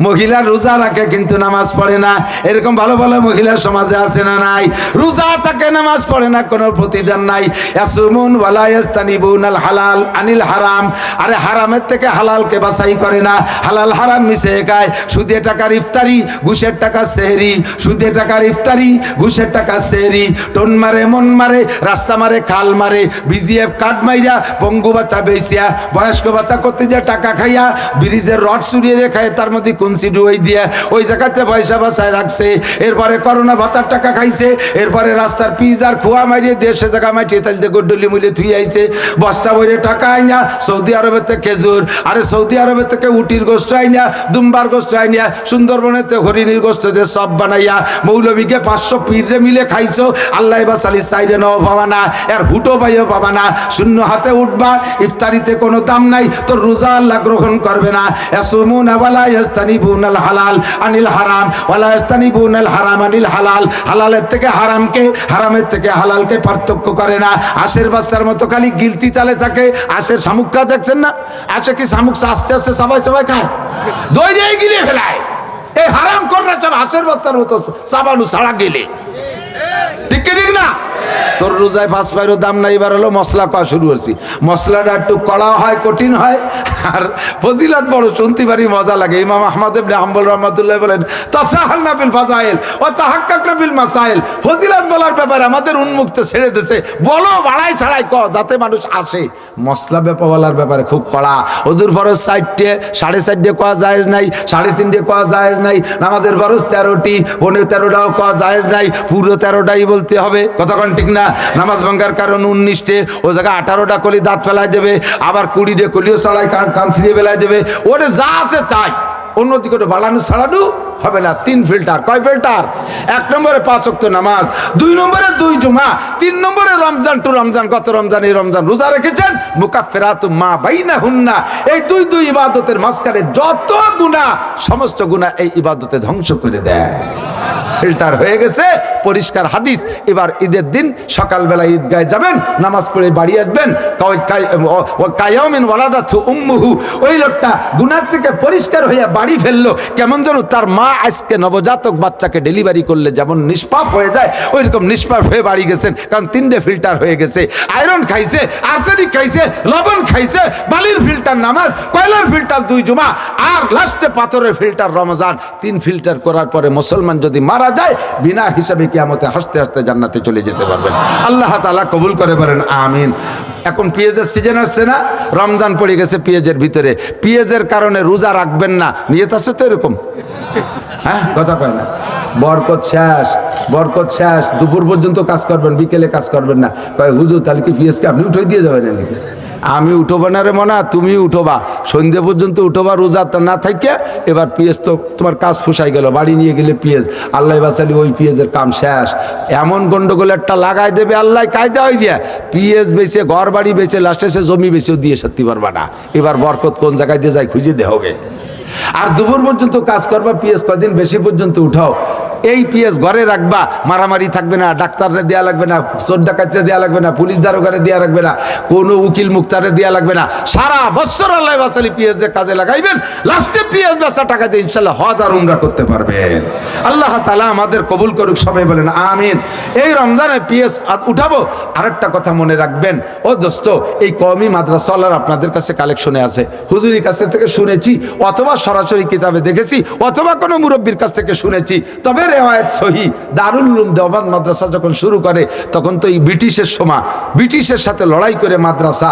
মহিলা রোজা রাখে কিন্তু নামাজ পড়ে না। এরকম ভালো ভালো মহিলা সমাজে আছে না নাই? রোজা থাকে, নামাজ পড়ে না, কোনো প্রতিদান নাই। ইয়াসুমুন ওয়ালা ইয়াস্তানিবুনাল হালাল আনিল হারাম, আরে হারামের থেকে হালালকে বাছাই করে না, হালাল হারাম মিশে খায়। সুদে টাকার ইফতারি, ঘুষের টাকা সেহরি, সুদে টাকার ইফতারি, ঘুষের টাকা সেহরি, টোন মারে, মন মারে, রাস্তা মারে, খাল মারে, বিজিএফ কার্ড মাইরা, পঙ্গু ভাতা বেচিয়া, বয়স্ক ভাতা করতে যে টাকা খাইয়া, ব্রিজের রড চুরিয়ে রেখায়, তার মধ্যে কুঞ্চি ডুই দিয়ে ওই জায়গাতে পয়সা বাঁচায় রাখছে। এরপরে করোনা ভাতার টাকা খাইছে, এরপরে রাস্তার পিজ আর খোয়া মারিয়ে দেশে জায়গা মাটিয়ে তাইতে গড্ডলি মুলে থুই আইছে। বস্তা বইরে টাকা আইনা সৌদি আরবের থেকে খেজুর, আরে সৌদি আরবের থেকে উটির গোস্ত আইনা, দুম্বার গোস্ত আইনা, সুন্দরবনেতে হরিণীর গোস্ত দিয়ে সব বানাইয়া মৌলবীকে 500 পীররে মিলে খাইছো। আল্লাহ বাসালি সাইডে নাও পাবা না, এর হুটো পাইও পাবা না। শূন্য হাতে উঠবা, ইফতারিতে কোনো দাম নাই, তোর রোজা আল্লাহ গ্রহণ করবে না। ইয়াসুমুনা ওয়ালা ইয়াস্তানিবুনাল হালাল আনিল হারাম ওয়ালা ইয়াস্তানিবুনাল হারাম আনিল হালাল, হালালের থেকে হারামকে, হারামের থেকে হালালকে পার্থক্য করে না। আশের বাচ্চার মতো খালি গিলতি তালে থাকে। আশের শামুক খা দেখছেন না? আসে কি শামুক আস্তে আস্তে সবাই সবাই খায়, দই দিয়ে গিলে ফেলায়। এই হারাম করে সব আশের বাচ্চার মতো সাবানু ছাড়া গেলে, ঠিক কি ঠিক না? তোর রোজায় 5 পাইরও দাম নাই। এবার হলো মশলা খাওয়া শুরু করছি। মশলাটা একটু কড়া হয়, কঠিন হয়, আর ফজিলত বড়, শুনতে পারি মজা লাগে। ইমাম আহমদ ইবনে হাম্বল রাহমাতুল্লাহ বলেন, তাসাহালনা বিল ফাজাইল ওয়া তাহাক্কাকনা বিল মাসাইল। ফজিলত বলার ব্যাপারে আমাদের উন্মুক্ত ছেড়ে দিয়েছে, বলো বাড়াই ছাড়াই ক, যাতে মানুষ আসে। মশলা ব্যাপার বলার ব্যাপারে খুব কড়া। হুজুর ফরজ 4টে, 4.5 কোয়া জায়েজ নাই, 3.5 কোয়া জায়েজ নাই। নামাজের ফরজ 13টি, 13টাও কোয়া জায়েজ নাই, পুরো 13টাই বলতে হবে। কতক্ষণ ঠিক না? নামাজ ভাঙ্গার কারণ 19টে, ও জায়গায় 18টা কলি দাঁত ফেলাই দেবে, আবার 20টে কলিও ছাড়াই কান ছিঁড়ে ফেলাই দেবে। ওরে যা আছে তাই, অন্যদিকে ওটা বাড়ানো ছাড়ানো হবে না। 3 ফিল্টার। কয় ফিল্টার? 1 নম্বরে 5 ওয়াক্ত নামাজ, 2 নম্বরে 2 জুমা, 3 নম্বরে রমজান টু রমজান। কত রমজান? এই রমজান রোজা রেখেছেন, মুকাফফিরাতুম মা বাইনাহুন্না। এই দুই ইবাদতের মাঝখানে যত গুনাহ, সমস্ত গুনাহ এই ইবাদতে ধ্বংস করে দেয়। ফিল্টার হয়ে গেছে, পরিষ্কার হাদিস। এবার ঈদের দিন সকালবেলা ঈদগায় যাবেন, নামাজ পড়ে বাড়ি আসবেন। কায়ামিন ওয়ালাদাতহু উম্মুহু, ওই লোকটা গুনাহ থেকে পরিষ্কার হয়ে বাড়ি ফেললো, কেমন যেন তার মা আজকে নবজাতক বাচ্চাকে ডেলিভারি করলে যেমন নিষ্পাপ হয়ে যায়, ওই রকম নিষ্পাপ হয়ে বাড়ি গেছেন। কারণ 3টে ফিল্টার হয়ে গেছে। আয়রন খাইছে, আর্সেনিক খাইছে, লবণ খাইছে, বালির ফিল্টার নামাজ, কয়লার ফিল্টার 2 জুমা, আর লাস্টে পাথরের ফিল্টার রমজান। 3 ফিল্টার করার পরে মুসলমান যদি মারা যায়, বিনা হিসাবে কিয়ামতে হাসতে হাসতে জান্নাতে চলে যেতে পারবেন। আল্লাহ তাআলা কবুল করে বলেন আমিন। এখন পেঁয়াজের সিজন আসছে না? রমজান পড়ে গেছে পেঁয়াজের ভিতরে। পেঁয়াজের কারণে রোজা রাখবেন না, নিয়ত আছে তো এরকম? হ্যাঁ, কথা কয় না? বরকত শেষ, বরকত শেষ। দুপুর পর্যন্ত কাজ করবেন, বিকেলে কাজ করবেন না। কয় হুজুর তাহলে কি পেঁয়াজকে আপনি উঠে দিয়ে যাবেন নাকি? আমি উঠোবা না রে মনা, তুমি উঠোবা, সন্ধ্যে পর্যন্ত উঠোবা রোজা না থাকে। এবার পেঁয়াজ তো তোমার কাজ ফুসাই গেল, বাড়ি নিয়ে গেলে পেঁয়াজ, আল্লাহ বাসালি ওই পেঁয়াজের কাম শেষ। এমন গন্ডগোল একটা লাগাই দেবে আল্লাহ, কায়দা হয়ে যায়। পেঁয়াজ বেচে, ঘর বাড়ি বেচে, লাস্টে সে জমি বেচেও দিয়ে সত্যি পারবা না। এবার বরকত কোন জায়গায় দিয়ে যায় খুঁজে দেওয়া হবে। আর দুপুর পর্যন্ত কাজ করবা, পেঁয়াজ কদিন বেশি পর্যন্ত উঠাও। এই পিএস ঘরে রাখবা, মারামারি থাকবে না, ডাক্তাররে দেয়া লাগবে না, চোর ডাকাতরে দেয়া লাগবে না, পুলিশ দারোগারে দেয়া লাগবে না, কোনো উকিল মুক্তারে দেয়া লাগবে না। সারা বছর আল্লাহ বাসালি পিএস যে কাজে লাগাইবেন, লাস্টে পিএস বেচা টাকা দিয়ে ইনশাল্লাহ হজ আর উমরা করতে পারবেন। আল্লাহ তাআলা আমাদের কবুল করুক, সবাই বলেন আমিন। এই রমজানে পিএস উঠাবো। আরেকটা কথা মনে রাখবেন ও দোস্ত, এই কওমি মাদ্রাসাওয়ালার আপনাদের কাছে কালেকশনে আছে, হুজুরির কাছ থেকে শুনেছি, অথবা সরাসরি কিতাবে দেখেছি, অথবা কোনো মুরব্বীর কাছ থেকে শুনেছি। তবে রেওয়ায়েত সহি, দারুল উলুম দেওবন্দ মাদ্রাসা যখন শুরু করে তখন তো এই ব্রিটিশের সময়, ব্রিটিশের সাথে লড়াই করে মাদ্রাসা,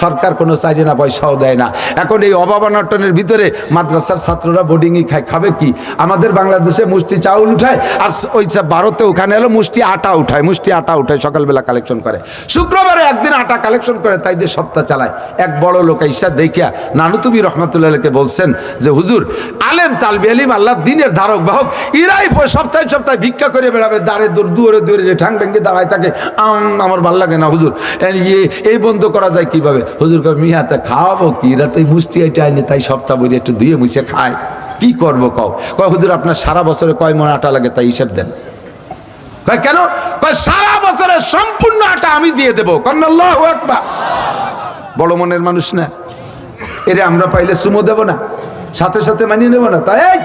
সরকার কোনো চাইলে না, পয়সাও দেয় না। এখন এই অভাবানটনের ভিতরে মাদ্রাসার ছাত্ররা বোর্ডিংই খায়, খাবে কি? আমাদের বাংলাদেশে মুষ্টি চাউল উঠায়, আর ওই ভারতে ওখানে এলো মুষ্টি আটা উঠায়, মুষ্টি আটা উঠায়, সকালবেলা কালেকশন করে, শুক্রবারে একদিন আটা কালেকশন করে, তাই দিয়ে সপ্তাহ চালায়। এক বড় লোক ঈশা দেখিয়া নানুতুবি রহমতুল্লাহকে বলছেন যে হুজুর, আলেম তালবি আলিম আল্লাহ দিনের ধারক বাহক, ইরাই সপ্তাহে সপ্তাহে ভিক্ষা করে বেড়াবে, দাঁড়ে দুয়ারে দুয়ারে যে ঠ্যাং ভেঙে দাঁড়ায় থাকে, আমার ভাল লাগে না হুজুর, এই বন্ধ করা যায় কিভাবে? হুজুর কয় মিয়াতে খাওয়াবো কি, রাতে মুষ্টি এটা আইনি, তাই সপ্তাহ বই একটু ধুয়ে মুছে খায়, কি করবো কও? কয় হুজুর আপনার সারা বছরে কয় মণ আটা লাগে তাই হিসাব দেন। কয় কেন? কয় সারা বছরের সম্পূর্ণ আটা আমি দিয়ে দেবো। আল্লাহু আকবার। বড় মনের মানুষ না, এরে আমরা পাইলে সুমো দেব না, সাথে সাথে মানিয়ে নেব না? তাই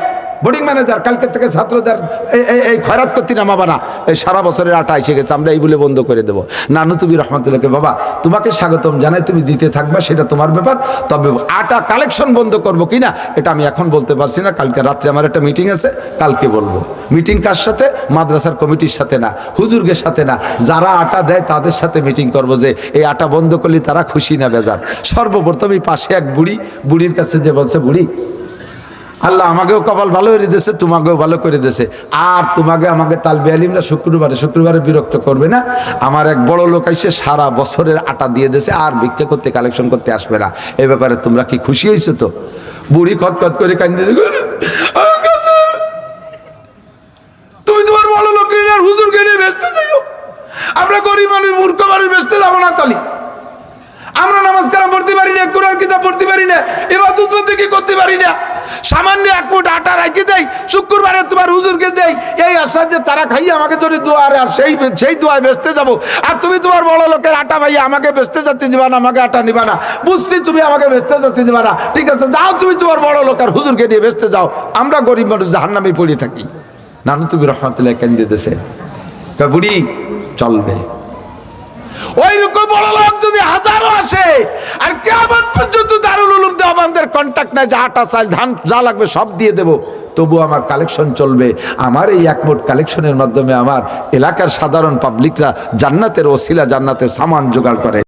বোর্ডিং ম্যানেজার কালকে থেকে ছাত্রদের এই খয়রাত করতে নামাবা না, এই সারা বছরের আটা এসে গেছে, আমরা এই বলে বন্ধ করে দেবো। নানুতুবি রহমতুল্লাহকে, বাবা তোমাকে স্বাগতম জানাই, তুমি দিতে থাকবা, সেটা তোমার ব্যাপার, তবে আটা কালেকশন বন্ধ করবো কিনা এটা আমি এখন বলতে পারছি না, কালকে রাত্রে আমার একটা মিটিং আছে, কালকে বলবো। মিটিং কার সাথে? মাদ্রাসার কমিটির সাথে না, হুজুরদের সাথে না, যারা আটা দেয় তাদের সাথে মিটিং করবো যে এই আটা বন্ধ করলে তারা খুশি না বেজার। সর্বপ্রথম এই পাশে এক বুড়ির কাছে যে বলছে, বুড়ি আল্লাহ আমাকেও কপাল ভালো করে দিয়েছে, তোমাকেও ভালো করে দিয়েছে, আর তোমাকে আমাকে তালবে আলিমরা শুক্রবারে বিরক্ত করবে না। আমার এক বড় লোক এসে সারা বছরের আটা দিয়ে দিয়েছে, আর ভিক্ষা করতে কালেকশন করতে আসবে না। এই ব্যাপারে তোমরা কি খুশি হয়েছো? তো বুড়ি খটখট করে কান্দে, তুমি তোমার বড় লোক আর হুজুরকে নিয়ে বেচতে যাইও, আমরা গরিব মানুষ মূর্খ মানুষ বেচতে যাবো না। তালি আমরা নামাজ কালাম পড়তে পারি না, কোরআন কিতাব পড়তে পারি না, ইবাদত বন্দেগি করতে পারি না, সামান্য এক মুঠ আটা রাখি দেয়, শুক্রবারে তোমার হুজুরকে দেয়, এই আশা যে তারা খাইয়ে আমাকে ধরে দোয়া, আর সেই দোয়ায় বেচতে যাবো। আর তুমি তোমার বড় লোকের আটা ভাইয়া আমাকে বেচতে যেতে দিবা না, আমাকে আটা নিবা না, বুঝছি তুমি আমাকে বেচতে যেতে দিবা না, ঠিক আছে যাও, তুমি তোমার বড় লোক আর হুজুরকে নিয়ে বেচতে যাও, আমরা গরিব মানুষ জাহান্নামে পড়ে থাকি। নানুতুবি রহমতুল্লাহ কেন্দ্রে দিতেছে, বুড়ি চলবে। ওই রকম বড় লোক যদি হাজারো আসে, আর কিয়ামত পর্যন্ত দারুল উলুম দেওবন্দের কন্টাক্ট নাই, যা আটা চাল ধান যা লাগবে সব দিয়ে দেবো, তবু আমার কালেকশন চলবে। আমার এই একমোট কালেকশনের মাধ্যমে আমার এলাকার সাধারণ পাবলিকরা জান্নাতের ওসিলা, জান্নাতের সামান জোগাড় করে।